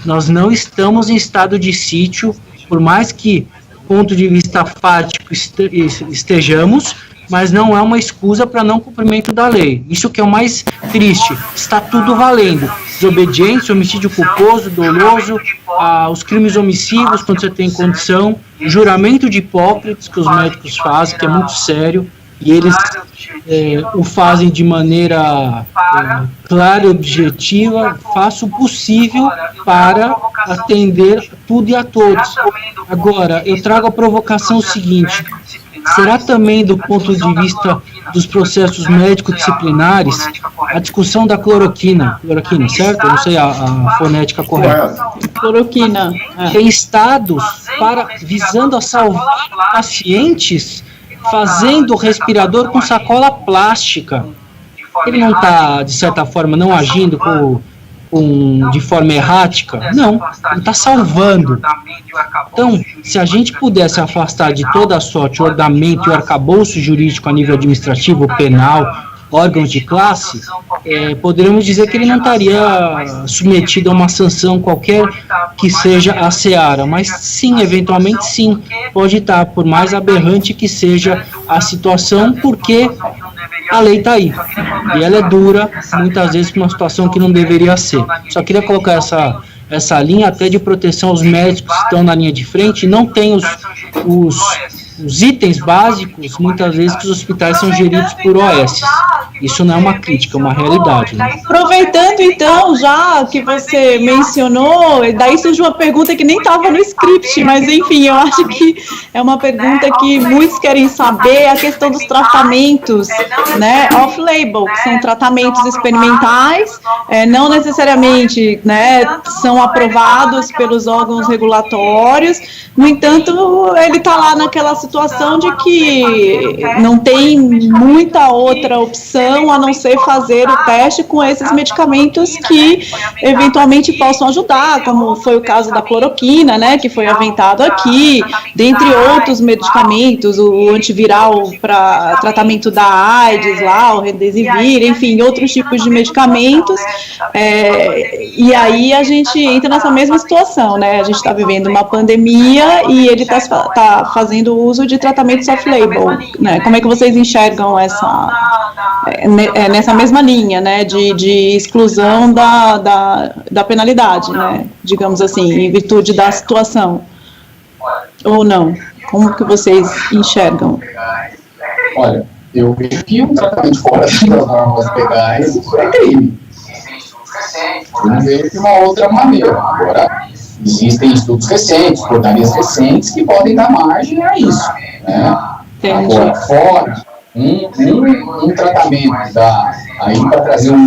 Nós não estamos em estado de sítio, por mais que, do ponto de vista fático, estejamos, mas não é uma excusa para não cumprimento da lei. Isso que é o mais triste. Está tudo valendo. Desobediência, homicídio culposo, doloso, os crimes omissivos, quando você tem condição, juramento de Hipócrates, que os médicos fazem, que é muito sério, e eles o fazem de maneira clara e objetiva. Faço o possível para atender tudo e a todos. Agora, eu trago a provocação seguinte: será também, do ponto de vista dos processos médico-disciplinares, a discussão da cloroquina, certo? Eu não sei a fonética correta. Cloroquina. Tem estados visando a salvar pacientes fazendo o respirador com sacola plástica. Ele não está, de certa forma, não agindo de forma errática? Não, ele está salvando. Então, se a gente pudesse afastar de toda a sorte o ordenamento e o arcabouço jurídico a nível administrativo, penal, órgãos de classe, poderíamos dizer que ele não estaria submetido a uma sanção qualquer que seja a seara, mas sim, eventualmente sim, pode estar, por mais aberrante que seja a situação, porque a lei está aí, e ela é dura, muitas vezes para uma situação que não deveria ser. Só queria colocar essa linha até de proteção aos médicos que estão na linha de frente e não tem os itens básicos, muitas vezes, que os hospitais são geridos por OS. Isso não é uma crítica, é uma realidade. Né? Aproveitando, então, já que você mencionou, daí surge uma pergunta que nem estava no script, mas, enfim, eu acho que é uma pergunta que muitos querem saber, a questão dos tratamentos, né, off-label, que são tratamentos experimentais, não necessariamente, né, são aprovados pelos órgãos regulatórios. No entanto, ele está lá naquela situação de que não tem muita outra opção a não ser fazer o teste com esses medicamentos que eventualmente possam ajudar, como foi o caso da cloroquina, né, que foi aventado aqui, dentre outros medicamentos, o antiviral para tratamento da AIDS, lá, o Remdesivir, enfim, outros tipos de medicamentos, e aí a gente entra nessa mesma situação, né, a gente está vivendo uma pandemia e ele está fazendo uso de tratamentos off-label, né, como é que vocês enxergam nessa mesma linha, né, de exclusão da penalidade, né, digamos assim, em virtude da situação, ou não? Como que vocês enxergam? Olha, eu vejo que um tratamento fora das normas legais é crime. Eu não vejo de uma outra maneira. Agora, existem estudos recentes, portarias recentes, que podem dar margem a isso, né? Agora, fora um tratamento aí para trazer um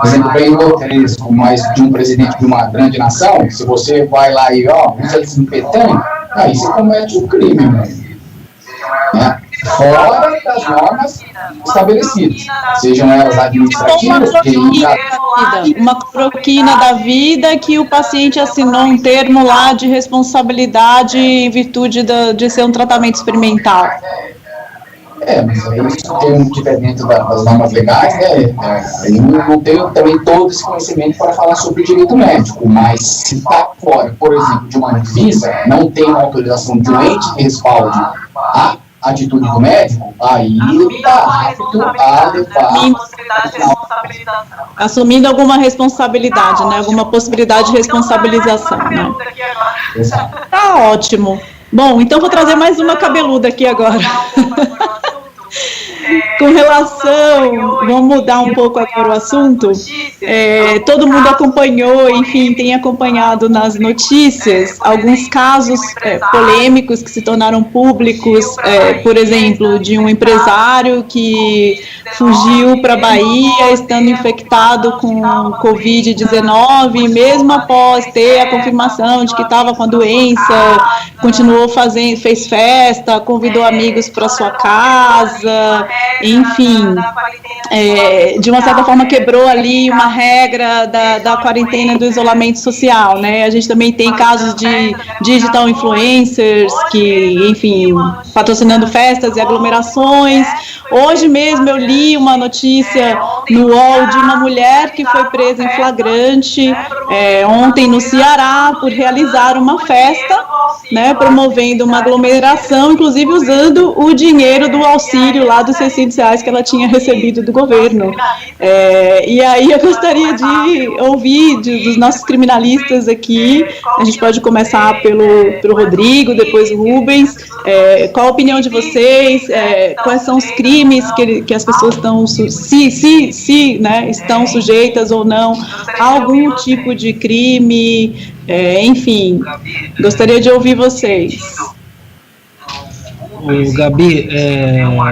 exemplo bem grotesco, mas de um presidente de uma grande nação, se você vai lá e usa desinfetante, aí você comete um crime, né? Fora das normas estabelecidas, sejam elas administrativas, uma cloroquina da vida que o paciente assinou um termo lá de responsabilidade em virtude de ser um tratamento experimental. Mas aí isso tem que estar dentro das normas legais, né? Eu não tenho também todo esse conhecimento para falar sobre o direito médico, mas se está fora, por exemplo, de uma Anvisa, não tem uma autorização de um ente que respalde a atitude do médico, aí ele está apto a levar... Assumindo alguma responsabilidade, né? Alguma possibilidade de responsabilização, né? Exato. Tá ótimo. Bom, então vou trazer mais uma cabeluda aqui agora. Com relação, vamos mudar um pouco agora o assunto, todo mundo acompanhou, enfim, tem acompanhado nas notícias alguns casos polêmicos que se tornaram públicos, por exemplo, de um empresário que fugiu para a Bahia estando infectado com Covid-19 e mesmo após ter a confirmação de que estava com a doença, continuou fez festa, convidou amigos para sua casa, enfim, de uma certa forma quebrou ali uma regra da quarentena, do isolamento social, né? A gente também tem casos de digital influencers que, enfim, patrocinando festas e aglomerações. Hoje mesmo eu li uma notícia no UOL de uma mulher que foi presa em flagrante ontem no Ceará por realizar uma festa, né, promovendo uma aglomeração, inclusive usando o dinheiro do auxílio lá dos R$600 que ela tinha recebido do governo. E aí eu gostaria de ouvir dos nossos criminalistas aqui. A gente pode começar pelo Rodrigo, depois o Rubens. Qual a opinião de vocês? Quais são os crimes que as pessoas estão, né, estão sujeitas ou não a algum tipo de crime? Enfim, gostaria de ouvir vocês. O Gabi,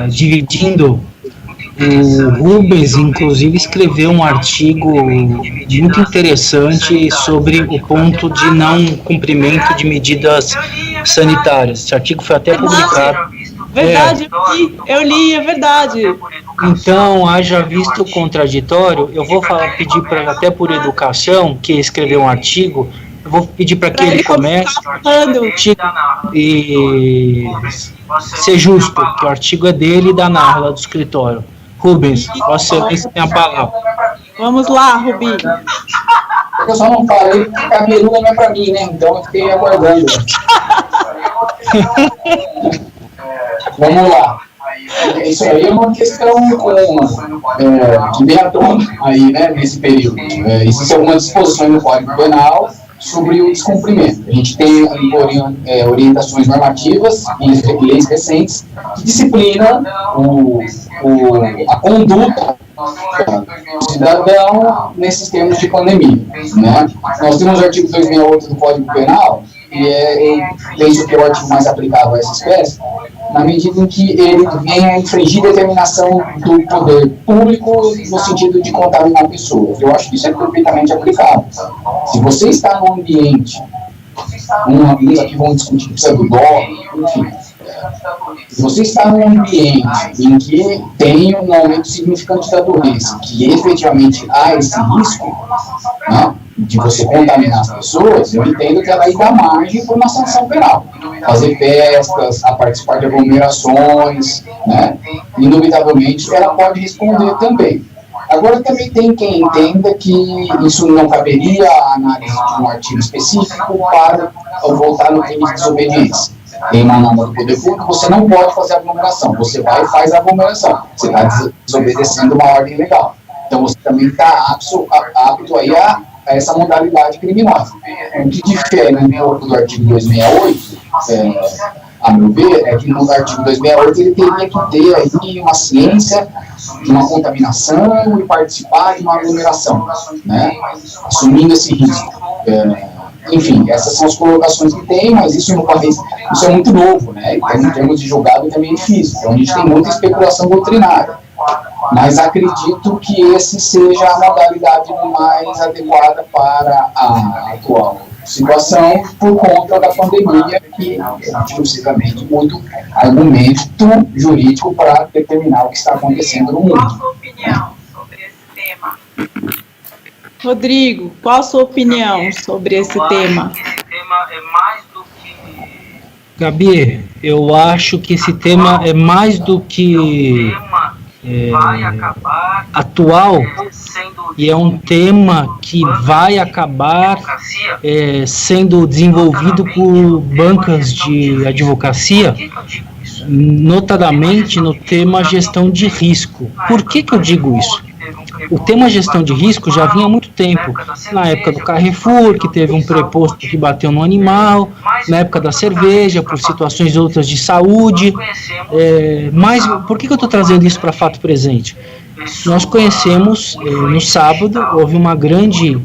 dividindo, o Rubens, inclusive, escreveu um artigo muito interessante sobre o ponto de não cumprimento de medidas sanitárias. Esse artigo foi até publicado. Verdade, eu li, é verdade. Então, haja visto contraditório, eu vou pedir para, até por educação, que escreveu um artigo, eu vou pedir para que ele comece e ser justo, que o artigo é dele e da Narla do escritório. Rubens, Vossa Excelência tem a palavra. Vamos lá, Rubinho. Eu só não falei que cabeluda não é para mim, né? Então eu fiquei aguardando. Vamos lá. Isso aí é uma questão que vem à tona aí, né, nesse período. Existem algumas disposições no Código Penal sobre o descumprimento. A gente tem orientações normativas e leis recentes que disciplinam a conduta do cidadão nesses termos de pandemia, né? Nós temos o artigo 268 do Código Penal, e eu penso que é o artigo mais aplicável a essa espécie, na medida em que ele venha a infringir determinação do poder público no sentido de contaminar pessoas. Eu acho que isso é perfeitamente aplicável. Se você está num ambiente, amigos aqui vão discutir que precisa do dó, enfim, se você está num ambiente em que tem um aumento significante da doença, que efetivamente há esse risco, né, de você contaminar as pessoas, eu entendo que ela aí dá margem para uma sanção penal. Fazer festas, a participar de aglomerações, né, indubitavelmente ela pode responder também. Agora também tem quem entenda que isso não caberia a análise de um artigo específico para voltar no crime de desobediência. Tem uma norma do poder público, você não pode fazer aglomeração, você vai e faz a aglomeração, você está desobedecendo uma ordem legal. Então você também está apto aí a essa modalidade criminosa. O que difere um pouco do artigo 268, a meu ver, é que no artigo 268 ele teria que ter aí uma ciência de uma contaminação e participar de uma aglomeração, né, assumindo esse risco. Enfim, essas são as colocações que tem, mas isso no país, isso é muito novo, né? Então, em termos de julgado também é difícil, então a gente tem muita especulação doutrinária. Mas acredito que esse seja a modalidade mais adequada para a atual situação, por conta da pandemia, que é justamente muito argumento jurídico para determinar o que está acontecendo no mundo. Qual a sua opinião sobre esse tema? Rodrigo, qual a sua opinião sobre esse tema? Esse tema é mais do que... Gabi, eu acho que esse tema é mais do que atual, e é um tema que vai acabar sendo desenvolvido por bancas de advocacia, notadamente no tema gestão de risco. Por que eu digo isso? O tema gestão de risco já vinha há muito tempo, na época do Carrefour, que teve um preposto que bateu no animal, na época da cerveja, por situações outras de saúde, mas por que eu estou trazendo isso para fato presente? Nós conhecemos, no sábado, houve uma grande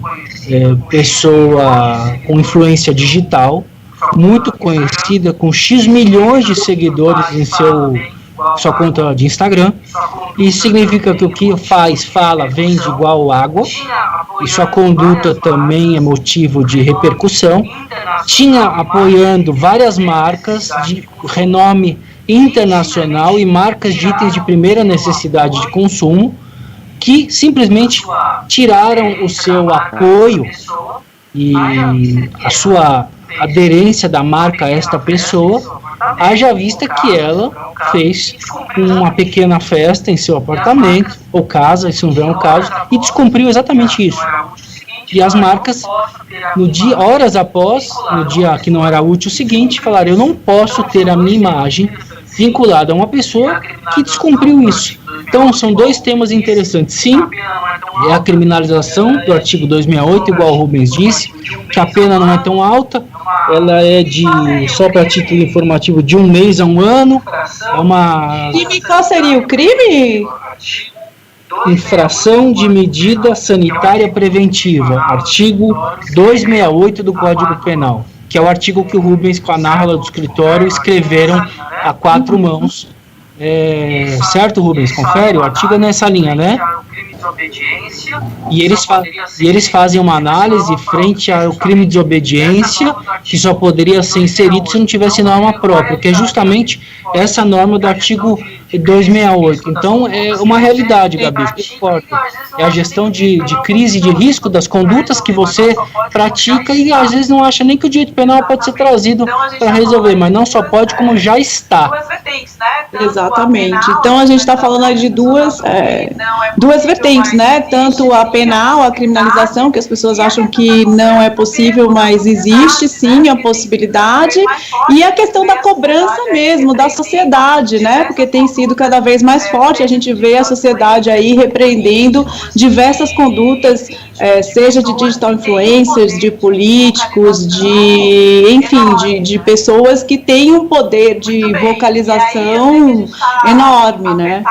pessoa com influência digital, muito conhecida, com X milhões de seguidores em sua conta de Instagram. Isso significa que o que faz, fala, vende igual água, e sua conduta também é motivo de repercussão. Tinha apoiando várias marcas de renome internacional e marcas de itens de primeira necessidade de consumo que simplesmente tiraram o seu apoio e a sua aderência da marca a esta pessoa, haja vista que ela fez uma pequena festa em seu apartamento ou casa, isso não é um caso, e descumpriu exatamente isso. E as marcas, horas após, no dia que não era útil seguinte, falaram: eu não posso ter a minha imagem vinculada a uma pessoa que descumpriu isso. Então, são dois temas interessantes. Sim, é a criminalização do artigo 268, igual o Rubens disse, que a pena não é tão alta, ela é só para título informativo, de 1 mês a 1 ano. É uma... E qual seria o crime? Infração de medida sanitária preventiva, artigo 268 do Código Penal, que é o artigo que o Rubens, com a Nájila do escritório, escreveram a 4 mãos. Certo, Rubens? Confere? O artigo é nessa linha, né? E eles fazem uma análise frente ao crime de desobediência, que só poderia ser inserido se não tivesse norma própria, que é justamente essa norma do artigo 268. Então, é uma realidade, Gabi, o que importa é a gestão de crise de risco das condutas que você pratica e às vezes não acha nem que o direito penal pode ser trazido para resolver, mas não só pode, como já está. Exatamente. Então, a gente está falando aí de duas vertentes, né? Tanto a penal, a criminalização, que as pessoas acham que não é possível, mas existe sim a possibilidade, e a questão da cobrança mesmo, da sociedade, né? Porque tem sido cada vez mais forte, a gente vê a sociedade aí repreendendo diversas condutas, seja de digital influencers, de políticos, de pessoas que têm um poder de vocalização enorme, né?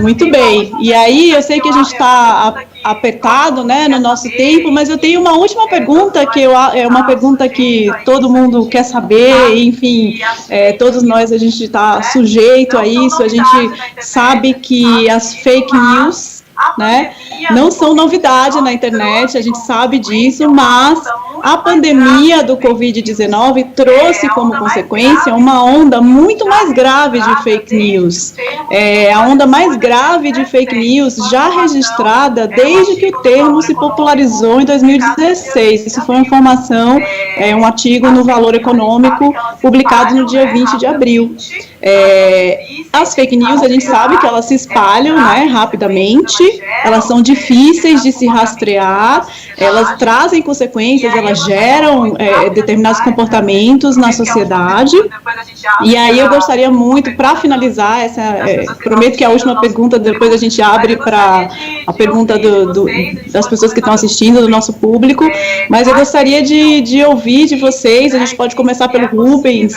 Muito bem. E aí, eu sei que a gente está apertado, né, no nosso tempo, mas eu tenho uma última pergunta, que é uma pergunta que todo mundo quer saber, enfim, todos nós, a gente está sujeito a isso, a gente sabe que as fake news, né, não são novidade na internet, a gente sabe disso, mas a pandemia do Covid-19 trouxe como consequência uma onda muito mais grave de fake news. A onda mais grave de fake news já registrada desde que o termo se popularizou em 2016. Isso foi uma informação, um artigo no Valor Econômico, publicado no dia 20 de abril. As fake news, a gente sabe que elas se espalham, né, rapidamente, elas são difíceis de se rastrear, elas trazem consequências, elas geram determinados comportamentos na sociedade. E aí eu gostaria muito, para finalizar, prometo que a última pergunta, depois a gente abre para a pergunta das pessoas que estão assistindo, do nosso público, mas eu gostaria de ouvir de vocês, a gente pode começar pelo Rubens,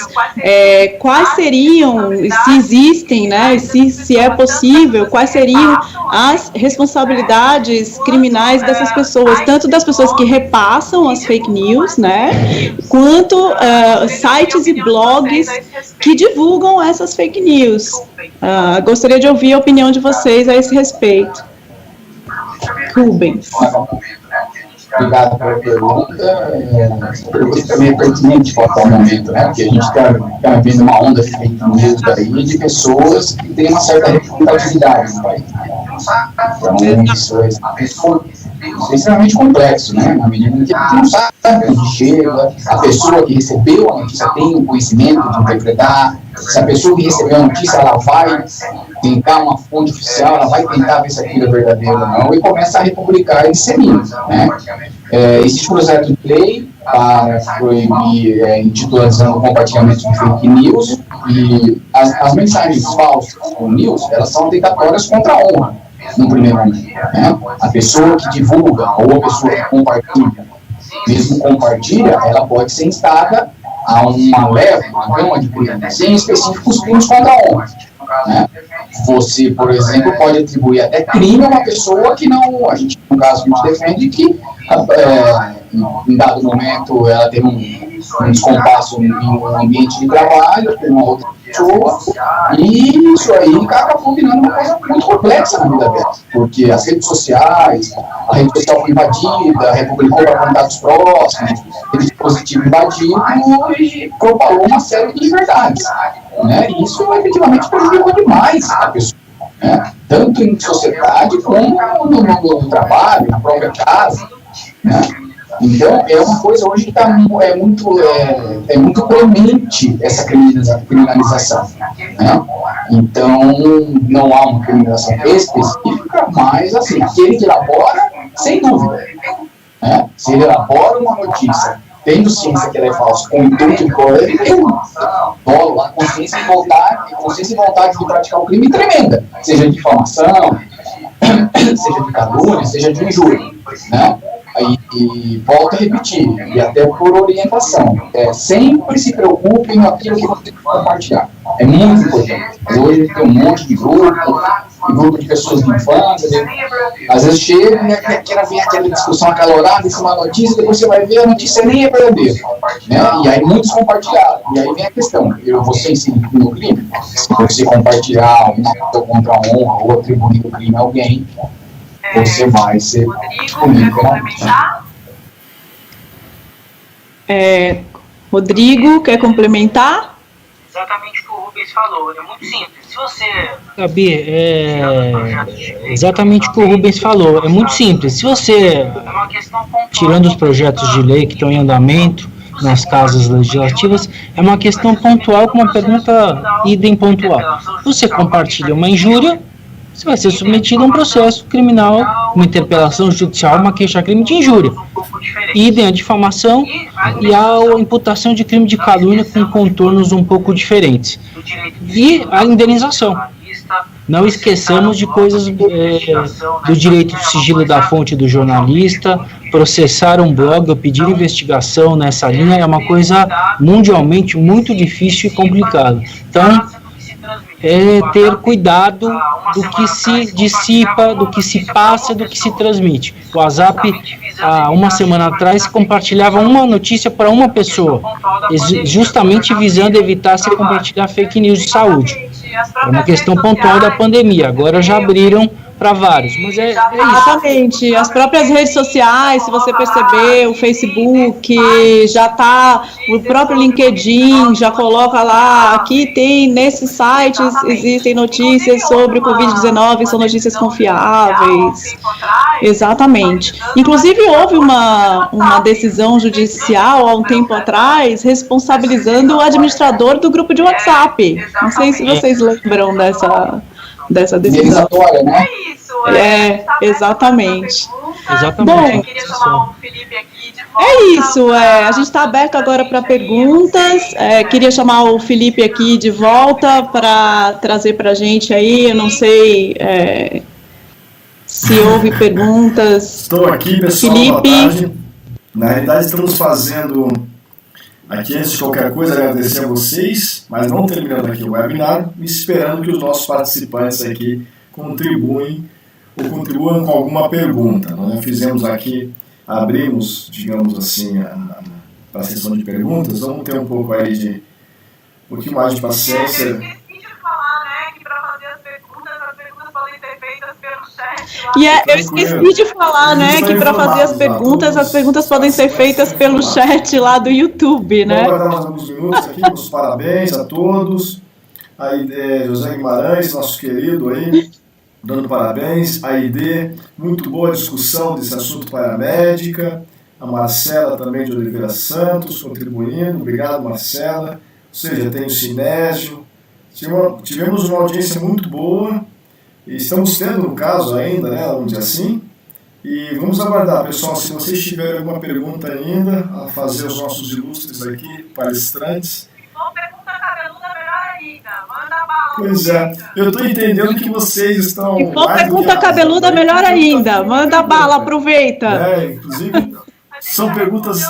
quais seriam, se existem, né, se é possível, quais seriam as responsabilidades criminais dessas pessoas, tanto das pessoas que repassam as fake news, né, quanto sites e blogs que divulgam essas fake news. Gostaria de ouvir a opinião de vocês a esse respeito. Rubens. Obrigado pela pergunta. Essa pergunta também é pertinente para o momento, né? Porque a gente está vendo uma onda de fake news aí de pessoas que têm uma certa representatividade no país. Então, isso é extremamente complexo, né? Na medida que a gente não sabe onde chega, a pessoa que recebeu a notícia tem o conhecimento de interpretar, se a pessoa que recebeu a notícia, ela vai tentar uma fonte oficial, ela vai tentar ver se aquilo é verdadeiro ou não, e começa a republicar e dissemina, né? Existe um projeto de lei para proibir, intitulando compartilhamento de fake news, e as mensagens falsas ou news, elas são atentatórias contra a honra, no primeiro momento, né? A pessoa que divulga ou a pessoa que compartilha, mesmo compartilha, ela pode ser instada a uma gama de crimes, em específicos crimes contra a honra, né? Você, por exemplo, pode atribuir até crime a uma pessoa que não, a gente, no caso que a gente defende, que em dado momento ela tem um descompasso em um ambiente de trabalho com uma outra pessoa, e isso aí acaba combinando uma coisa muito complexa na vida dela, porque as redes sociais, a rede social foi invadida, republicou para contatos próximos, teve dispositivo invadido e propalou uma série de verdades. né? E isso efetivamente prejudicou demais a pessoa, né? Tanto em sociedade como no trabalho, na própria casa, né? Então, é uma coisa hoje que é muito premente essa criminalização, né? Então, não há uma criminalização específica, mas, assim, aquele que elabora, sem dúvida, né? Se ele elabora uma notícia, tendo ciência que ela é falsa, com o intuito de correr, ele tem um dolo, a consciência e vontade de praticar o crime tremenda, seja de difamação, seja de calúnia, seja de injúria, né? E volto a repetir, e até por orientação, sempre se preocupem com aquilo que você vai compartilhar. É muito importante. Hoje tem um monte de grupo de pessoas de infância, às vezes chega e quer ver aquela discussão acalorada em cima da notícia, depois você vai ver a notícia nem é verdadeira, né? E aí muitos compartilharam, e aí vem a questão, você ensina no crime, se você compartilhar uma coisa contra a honra ou atribuir o crime a alguém, você vai ser punido penalmente. Rodrigo, quer complementar? Exatamente o que o Rubens falou, é muito simples. Se você... Gabi, exatamente o que o Rubens falou, é muito simples. Se você, É uma questão pontual. tirando os projetos de lei que estão em andamento nas casas legislativas, é uma questão pontual com uma pergunta idem pontual. Você compartilha uma injúria, você vai ser submetido a um processo criminal, uma interpelação judicial, uma queixa-crime de injúria. Idem a difamação e a imputação de crime de calúnia com contornos um pouco diferentes. E a indenização. Não esqueçamos de coisas do direito de sigilo da fonte do jornalista, processar um blog ou pedir investigação nessa linha é uma coisa mundialmente muito difícil e complicada. Então, ter cuidado do que se dissipa, do que se passa, do que se transmite. O WhatsApp, há uma semana atrás, compartilhava uma notícia para uma pessoa, justamente visando evitar se compartilhar fake news de saúde. É uma questão pontual da pandemia, agora já abriram para vários, mas é isso. Exatamente, as próprias redes sociais, se você perceber, o Facebook, já tá, o próprio LinkedIn já coloca lá, aqui tem, nesses sites existem notícias sobre o Covid-19, são notícias confiáveis. Exatamente. Inclusive houve uma decisão judicial há um tempo atrás, responsabilizando o administrador do grupo de WhatsApp. Não sei se vocês lembram dessa decisão. Né? Exatamente. Exatamente. Bom, Queria chamar o Felipe aqui de volta. é isso, a gente está aberto agora para perguntas. Queria chamar o Felipe aqui de volta para trazer para a gente aí, eu não sei se houve perguntas. Estou aqui, pessoal, Felipe. boa tarde. Na realidade, estamos fazendo, aqui antes de qualquer coisa, agradecer a vocês, mas não terminando aqui o webinar, esperando que os nossos participantes aqui contribuam com alguma pergunta. Nós fizemos aqui, abrimos, digamos assim, a sessão de perguntas, vamos ter um pouco aí de, um pouquinho mais de paciência. Eu esqueci de falar, né, que para fazer as perguntas podem ser feitas pelo chat lá. E eu esqueci de falar, né, que para fazer as perguntas podem ser feitas pelo chat lá do YouTube, né? Vamos dar mais alguns minutos aqui, os parabéns a todos. Aí, José Guimarães, nosso querido aí, dando parabéns. A ID, muito boa discussão desse assunto paramédica. A Marcela também de Oliveira Santos, contribuindo. Obrigado, Marcela. Ou seja, tem o Sinésio. Tivemos uma audiência muito boa. E estamos tendo, no caso ainda, né, vamos dizer assim. E vamos aguardar, pessoal, se vocês tiverem alguma pergunta ainda, a fazer os nossos ilustres aqui, palestrantes. Pois é, eu estou entendendo que vocês estão... Se for pergunta cabeluda, melhor ainda. Manda bala, aproveita. Inclusive, são perguntas...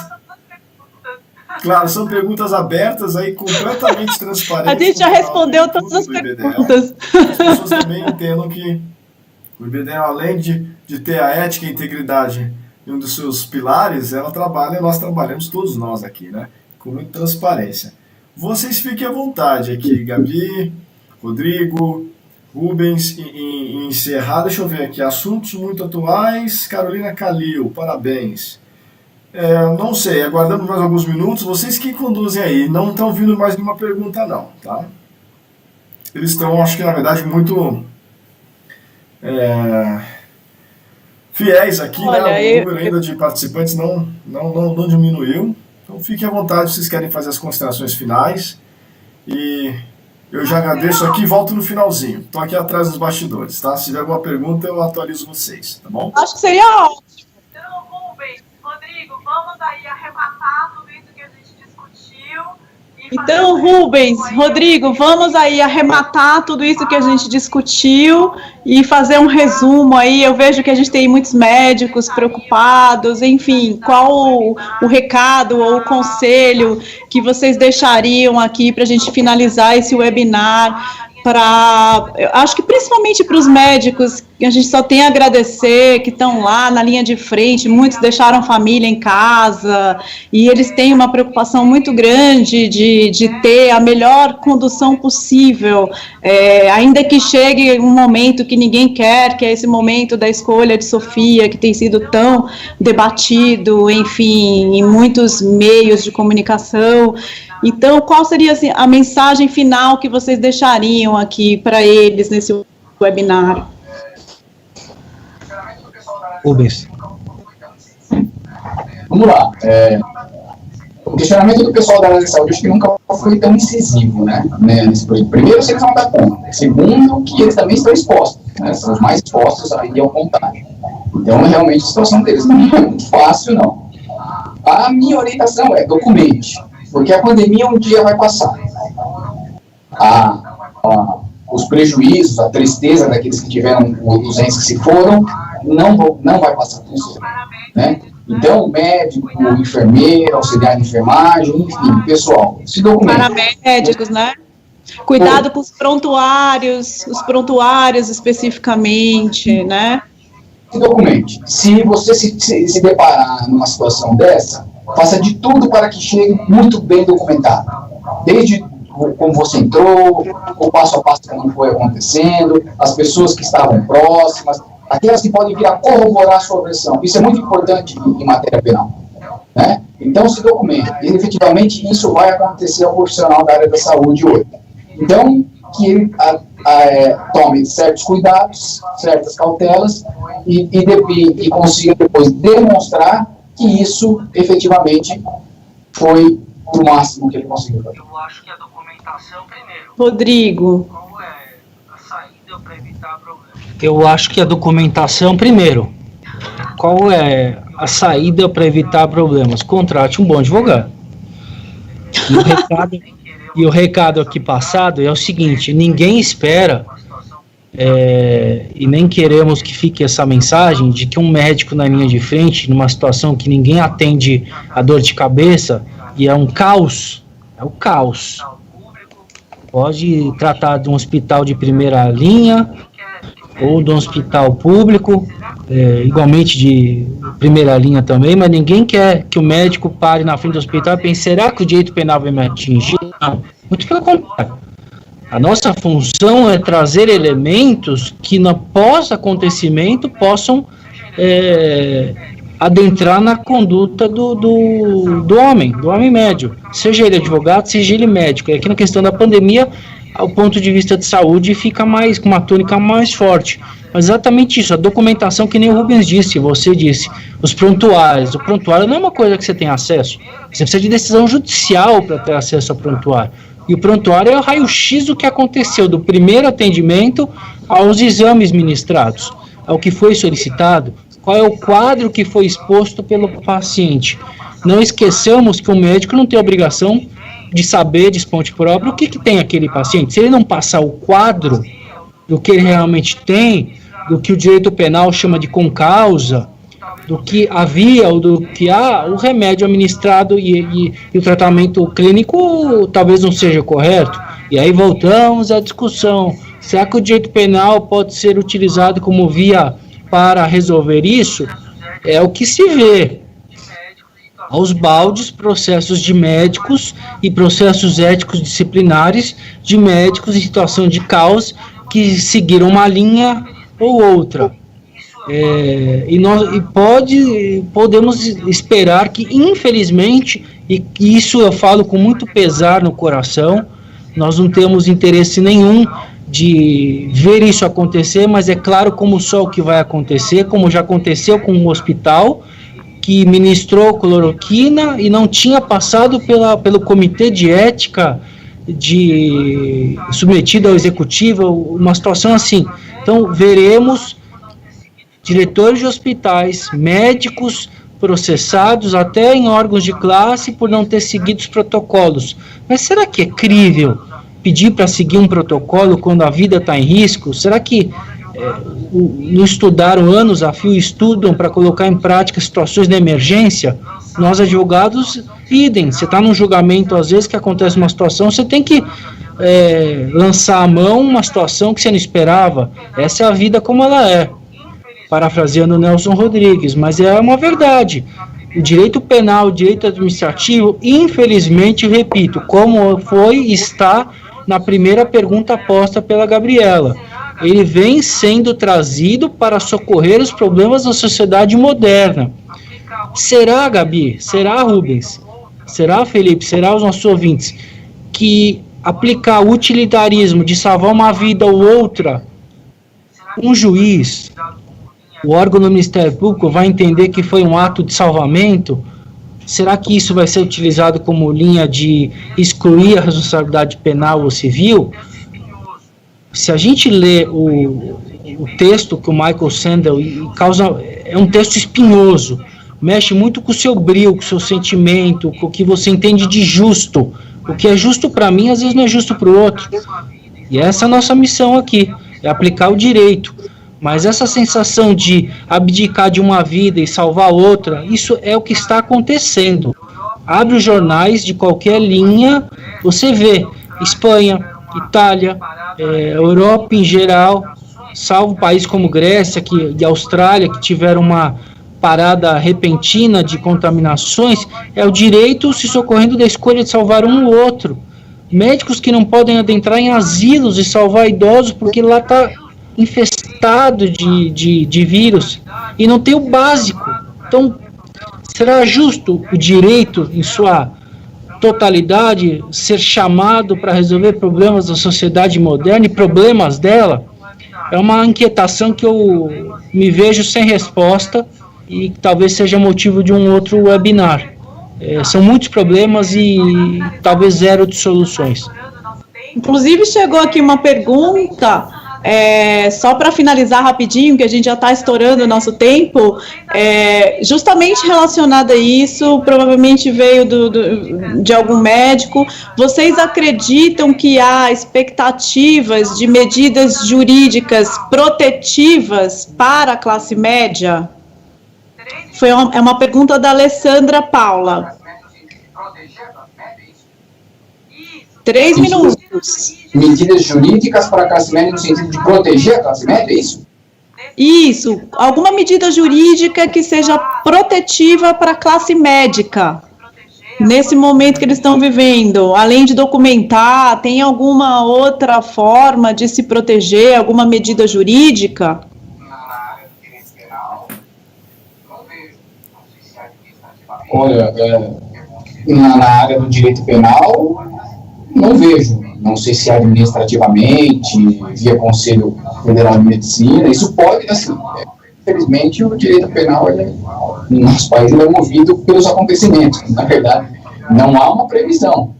Claro, são perguntas abertas aí, completamente transparentes. A gente já respondeu todas as perguntas. As pessoas também entendam que o IBDE, além de ter a ética e a integridade em um dos seus pilares, nós trabalhamos todos nós aqui, né? Com muita transparência. Vocês fiquem à vontade aqui, Gabi, Rodrigo, Rubens, em encerrar, deixa eu ver aqui, assuntos muito atuais, Carolina Calil, parabéns. Não sei, aguardamos mais alguns minutos, vocês que conduzem aí, não estão vindo mais nenhuma pergunta não, tá? eles estão, acho que na verdade, muito fiéis aqui, Olha, né? O número ainda de participantes não diminuiu. Então fiquem à vontade se vocês querem fazer as considerações finais. E eu já agradeço aqui e volto no finalzinho. Estou aqui atrás dos bastidores, tá? Se tiver alguma pergunta, eu atualizo vocês, tá bom? Acho que seria ótimo. Então, Rubens, Rodrigo, vamos aí arrematar tudo isso que a gente discutiu. Então, Rubens, Rodrigo, vamos aí arrematar tudo isso que a gente discutiu e fazer um resumo aí. Eu vejo que a gente tem muitos médicos preocupados, enfim, qual o recado ou o conselho que vocês deixariam aqui para a gente finalizar esse webinar? Acho que principalmente para os médicos, a gente só tem a agradecer, que estão lá na linha de frente, muitos deixaram família em casa, e eles têm uma preocupação muito grande de ter a melhor condução possível, ainda que chegue um momento que ninguém quer, que é esse momento da escolha de Sofia, que tem sido tão debatido, enfim, em muitos meios de comunicação. Então, qual seria assim, a mensagem final que vocês deixariam aqui para eles nesse webinar? Rubens. Vamos lá. O questionamento do pessoal da área de saúde acho que nunca foi tão incisivo, né? Primeiro, se eles vão dar conta. Segundo, que eles também estão expostos, né? São os mais expostos aí ao contágio. Então, realmente, a situação deles não é muito fácil, não. A minha orientação é documente, porque a pandemia um dia vai passar. Os prejuízos, a tristeza daqueles que tiveram os entes que se foram, não vai passar tão cedo, né? Então, médico, enfermeiro, auxiliar de enfermagem, enfim, pessoal, se documenta. Paramédicos, né? Cuidado com os prontuários especificamente, né? Se documente. Se você se deparar numa situação dessa, faça de tudo para que chegue muito bem documentado. Desde como você entrou, o passo a passo como foi acontecendo, as pessoas que estavam próximas, aquelas que podem vir a corroborar a sua versão. Isso é muito importante em matéria penal, né? Então, se documente. E, efetivamente, isso vai acontecer ao profissional da área da saúde hoje. Então, que ele tome certos cuidados, certas cautelas e consiga depois demonstrar que isso, efetivamente, foi o máximo que ele conseguiu fazer. Eu acho que a documentação primeiro. Rodrigo. Qual é a saída para evitar problemas? Eu acho que a documentação primeiro. Qual é a saída para evitar problemas? Contrate um bom advogado. E o recado aqui passado é o seguinte: ninguém espera e nem queremos que fique essa mensagem de que um médico na linha de frente, numa situação que ninguém atende a dor de cabeça e é um caos, pode tratar de um hospital de primeira linha ou de um hospital público, igualmente de primeira linha também, mas ninguém quer que o médico pare na frente do hospital e pense: será que o direito penal vai me atingir? Não, muito pelo contrário. A nossa função é trazer elementos que no pós-acontecimento possam adentrar na conduta do homem médio, seja ele advogado, seja ele médico. E aqui na questão da pandemia, ao ponto de vista de saúde, fica com uma tônica mais forte. Mas exatamente isso, a documentação, que nem o Rubens disse, você disse, os prontuários. O prontuário não é uma coisa que você tem acesso, você precisa de decisão judicial para ter acesso ao prontuário. E o prontuário é o raio-x do que aconteceu, do primeiro atendimento aos exames ministrados, ao que foi solicitado, qual é o quadro que foi exposto pelo paciente. Não esqueçamos que o médico não tem obrigação de saber, de esponte próprio, o que tem aquele paciente. Se ele não passar o quadro do que ele realmente tem, do que o direito penal chama de concausa, do que havia ou do que há, o remédio administrado e o tratamento clínico talvez não seja correto. E aí voltamos à discussão: será que o direito penal pode ser utilizado como via para resolver isso? É o que se vê aos baldes, processos de médicos e processos éticos disciplinares de médicos em situação de caos que seguiram uma linha ou outra. Podemos esperar que, infelizmente, e isso eu falo com muito pesar no coração, Nós não temos interesse nenhum de ver isso acontecer, mas é claro como só o que vai acontecer, como já aconteceu com um hospital que ministrou cloroquina e não tinha passado pelo comitê de ética submetido ao executivo, uma situação assim. Então, veremos diretores de hospitais, médicos processados até em órgãos de classe por não ter seguido os protocolos. Mas será que é crível pedir para seguir um protocolo quando a vida está em risco? Será que não estudaram anos a fio, estudam para colocar em prática situações de emergência? Nós, advogados, idem. Você está num julgamento, às vezes, que acontece uma situação, você tem que lançar a mão uma situação que você não esperava. Essa é a vida como ela é. Parafraseando Nelson Rodrigues, mas é uma verdade. O direito penal, o direito administrativo, infelizmente, repito, como foi e está na primeira pergunta posta pela Gabriela, ele vem sendo trazido para socorrer os problemas da sociedade moderna. Será, Gabi? Será, Rubens? Será, Felipe? Será os nossos ouvintes? Que aplicar o utilitarismo de salvar uma vida ou outra, um juiz, o órgão do Ministério Público vai entender que foi um ato de salvamento? Será que isso vai ser utilizado como linha de excluir a responsabilidade penal ou civil? Se a gente lê o texto que o Michael Sandel é um texto espinhoso, mexe muito com o seu brio, com o seu sentimento, com o que você entende de justo. O que é justo para mim, às vezes não é justo para o outro. E essa é a nossa missão aqui, é aplicar o direito. Mas essa sensação de abdicar de uma vida e salvar outra, isso é o que está acontecendo. Abre os jornais de qualquer linha, você vê Espanha, Itália, Europa em geral, salvo países como Grécia e Austrália, que tiveram uma parada repentina de contaminações, é o direito se socorrendo da escolha de salvar um ou outro. Médicos que não podem adentrar em asilos e salvar idosos porque lá está infestado de vírus e não tem o básico. Então, será justo o direito em sua totalidade ser chamado para resolver problemas da sociedade moderna e problemas dela? É uma inquietação que eu me vejo sem resposta e talvez seja motivo de um outro webinar. São muitos problemas e talvez zero de soluções. Inclusive chegou aqui uma pergunta, só para finalizar rapidinho, que a gente já está estourando o nosso tempo, justamente relacionada a isso, provavelmente veio de algum médico. Vocês acreditam que há expectativas de medidas jurídicas protetivas para a classe média? É uma pergunta da Alessandra Paula. 3 minutos. Medidas jurídicas para a classe média no sentido de proteger a classe média, é isso? Isso. Alguma medida jurídica que seja protetiva para a classe médica, nesse momento que eles estão vivendo. Além de documentar, tem alguma outra forma de se proteger, alguma medida jurídica? Olha, na área do direito penal, não vejo. Não sei se administrativamente, via Conselho Federal de Medicina, isso pode, assim, infelizmente o direito penal, no nosso país, ele é movido pelos acontecimentos. Na verdade, não há uma previsão,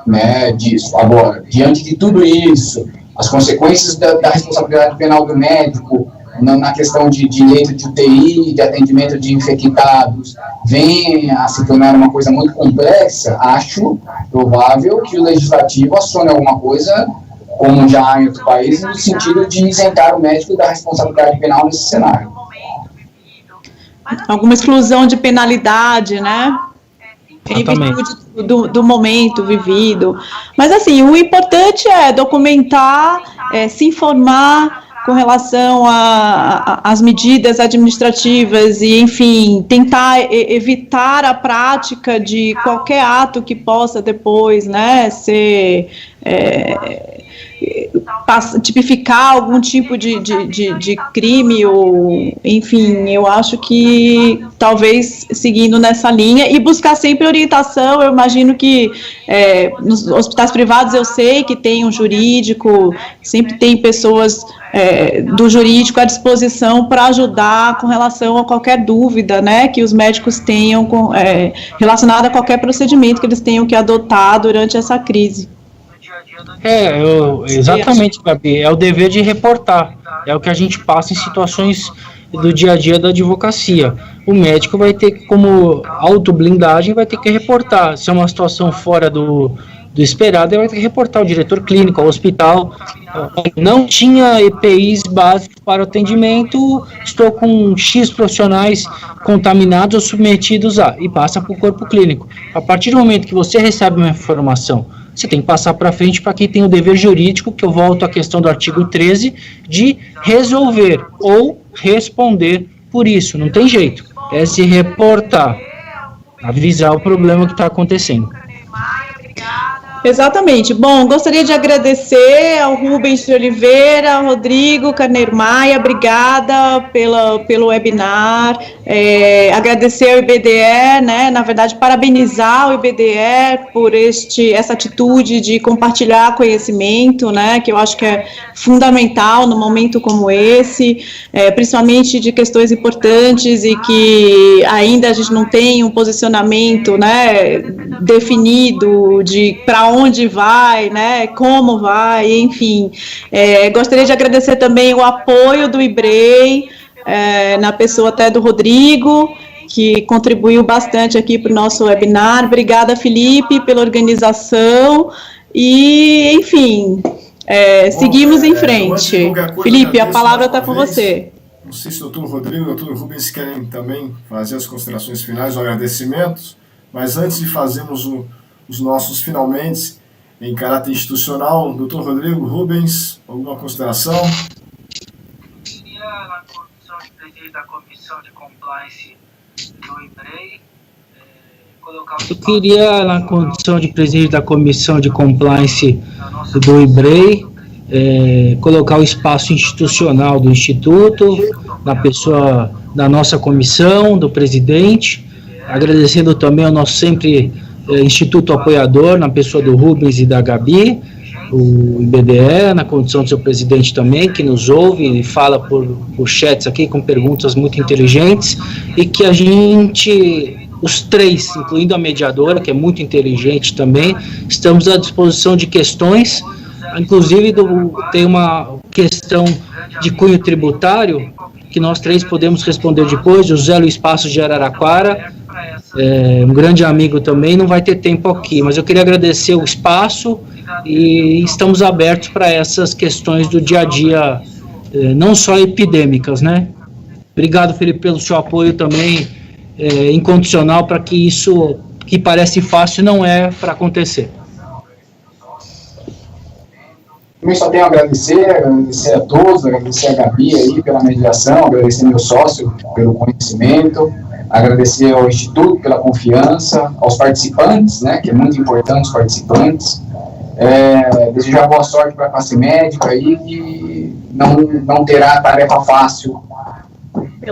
né, disso. Agora, diante de tudo isso, as consequências da responsabilidade penal do médico, na questão de leito de UTI, de atendimento de infectados, vem a se tornar uma coisa muito complexa, acho provável que o legislativo acione alguma coisa, como já há em outros países, no sentido de isentar o médico da responsabilidade penal nesse cenário. Alguma exclusão de penalidade, né? Em virtude do momento vivido. Mas, assim, o importante é documentar, se informar com relação às medidas administrativas e, enfim, tentar evitar a prática de qualquer ato que possa depois, né, ser tipificar algum tipo de crime, ou, enfim, eu acho que talvez seguindo nessa linha e buscar sempre orientação. Eu imagino que nos hospitais privados eu sei que tem um jurídico, sempre tem pessoas do jurídico à disposição para ajudar com relação a qualquer dúvida, né, que os médicos tenham relacionada a qualquer procedimento que eles tenham que adotar durante essa crise. Exatamente, Gabi, é o dever de reportar, é o que a gente passa em situações do dia a dia da advocacia. O médico vai ter que, como autoblindagem, vai ter que reportar. Se é uma situação fora do esperado, ele vai ter que reportar ao diretor clínico, ao hospital. Não tinha EPIs básicos para o atendimento, estou com X profissionais contaminados ou submetidos e passa para o corpo clínico. A partir do momento que você recebe uma informação, você tem que passar para frente para quem tem o dever jurídico, que eu volto à questão do artigo 13, de resolver ou responder por isso. Não tem jeito. É se reportar, avisar o problema que está acontecendo. Exatamente. Bom, gostaria de agradecer ao Rubens de Oliveira, ao Rodrigo Carneiro Maia, obrigada pelo webinar, agradecer ao IBDE, né, na verdade, parabenizar o IBDE por essa atitude de compartilhar conhecimento, né, que eu acho que é fundamental num momento como esse, principalmente de questões importantes e que ainda a gente não tem um posicionamento, né, definido de para onde vai, né, como vai, enfim. Gostaria de agradecer também o apoio do IBREI, na pessoa até do Rodrigo, que contribuiu bastante aqui para o nosso webinar. Obrigada, Felipe, pela organização e, enfim, seguimos em frente. Felipe, a palavra está com você. Não sei se o doutor Rodrigo e o doutor Rubens querem também fazer as considerações finais, os agradecimentos, mas antes de fazermos os nossos finalmente em caráter institucional, doutor Rodrigo, Rubens, alguma consideração? Queria, na condição de presidente da Comissão de Compliance do IBREI, colocar Eu queria, na condição de presidente da Comissão de Compliance do IBREI, colocar o espaço institucional do Instituto, na pessoa da nossa comissão, do presidente, agradecendo também ao nosso sempre Instituto Apoiador, na pessoa do Rubens e da Gabi, o IBDE, na condição do seu presidente também, que nos ouve e fala por chats aqui, com perguntas muito inteligentes, e que a gente, os três, incluindo a mediadora, que é muito inteligente também, estamos à disposição de questões, inclusive tem uma questão de cunho tributário, que nós três podemos responder depois. O José Luiz Passos de Araraquara, um grande amigo também, não vai ter tempo aqui, mas eu queria agradecer o espaço e estamos abertos para essas questões do dia a dia, não só epidêmicas, né? Obrigado, Felipe, pelo seu apoio também, incondicional, para que isso que parece fácil não é para acontecer. Também só tenho a agradecer a todos, agradecer a Gabi aí pela mediação, agradecer meu sócio pelo conhecimento, agradecer ao Instituto pela confiança, aos participantes, né, que é muito importante os participantes, desejar boa sorte para a classe médica aí, que não terá tarefa fácil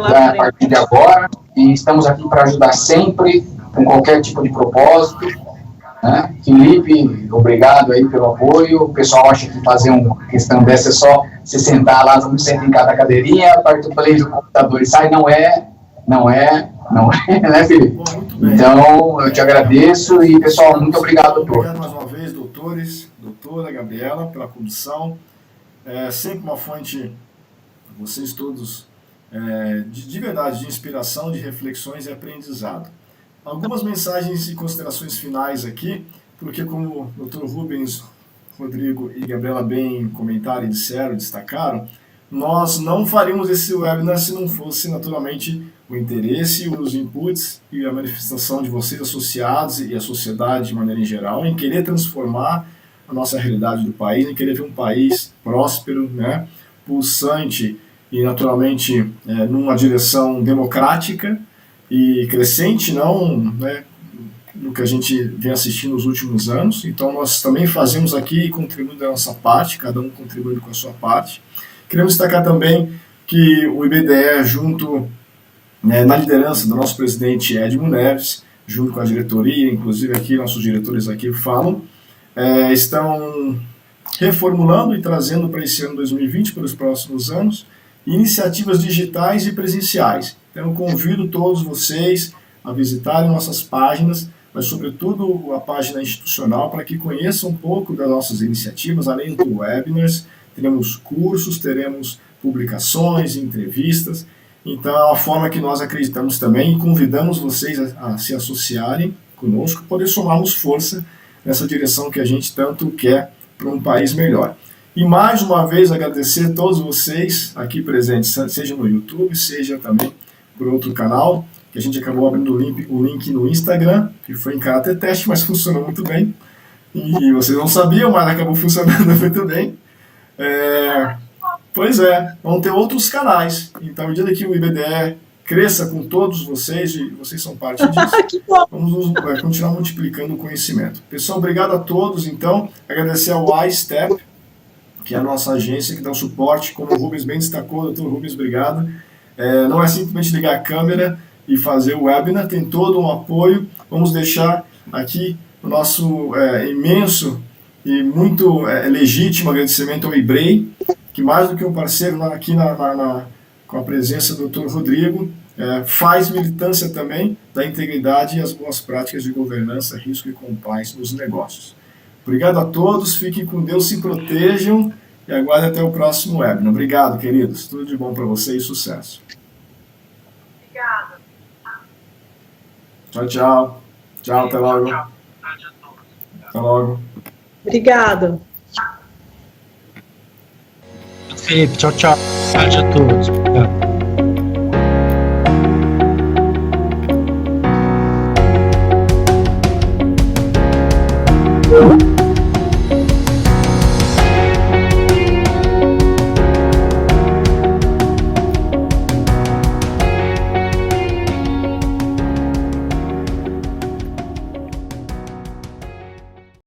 a partir de agora, e estamos aqui para ajudar sempre, com qualquer tipo de propósito, né? Felipe, obrigado aí pelo apoio. O pessoal acha que fazer uma questão dessa é só se sentar lá, vamos sentar em cada cadeirinha, aperta o play do computador e sai. Não é, né, Felipe? Bom, muito bem. Então, eu te agradeço e, pessoal, muito obrigado a todos. Obrigado mais uma vez, doutores, doutora Gabriela, pela condução. Sempre uma fonte, vocês todos, de verdade, de inspiração, de reflexões e aprendizado. Algumas mensagens e considerações finais aqui, porque como o Dr. Rubens, Rodrigo e Gabriela bem comentaram e disseram, destacaram, nós não faríamos esse webinar se não fosse naturalmente o interesse, os inputs e a manifestação de vocês associados e a sociedade de maneira em geral em querer transformar a nossa realidade do país, em querer ver um país próspero, né, pulsante e naturalmente numa direção democrática e crescente, não, né, do que a gente vem assistindo nos últimos anos. Então, nós também fazemos aqui e contribuindo da nossa parte, cada um contribuindo com a sua parte. Queremos destacar também que o IBDE, junto, né, na liderança do nosso presidente Edmo Neves, junto com a diretoria, inclusive aqui, nossos diretores aqui falam, estão reformulando e trazendo para esse ano 2020, para os próximos anos, iniciativas digitais e presenciais. Então, eu convido todos vocês a visitarem nossas páginas, mas sobretudo a página institucional, para que conheçam um pouco das nossas iniciativas, além do webinars, teremos cursos, teremos publicações, entrevistas. Então, é uma forma que nós acreditamos também e convidamos vocês a se associarem conosco, poder somarmos força nessa direção que a gente tanto quer para um país melhor. E mais uma vez agradecer a todos vocês aqui presentes, seja no YouTube, seja também por outro canal, que a gente acabou abrindo o link no Instagram, que foi em caráter teste, mas funcionou muito bem. E vocês não sabiam, mas acabou funcionando muito bem. Pois é, vão ter outros canais. Então, à medida que o IBDE cresça com todos vocês, e vocês são parte disso, vamos continuar multiplicando o conhecimento. Pessoal, obrigado a todos. Então, agradecer ao iStep, que é a nossa agência que dá o suporte, como o Rubens bem destacou, doutor Rubens, obrigado. Não é simplesmente ligar a câmera e fazer o webinar, tem todo um apoio. Vamos deixar aqui o nosso imenso e muito legítimo agradecimento ao IBREI, que mais do que um parceiro aqui com a presença do Dr. Rodrigo, faz militância também da integridade e as boas práticas de governança, risco e compliance nos negócios. Obrigado a todos, fiquem com Deus, se protejam e aguardem até o próximo webinar. Obrigado, queridos. Tudo de bom para vocês e sucesso. Obrigada. Tchau, tchau. Tchau, até logo. Até logo. Obrigado. Felipe, tchau, tchau. Tarde a todos.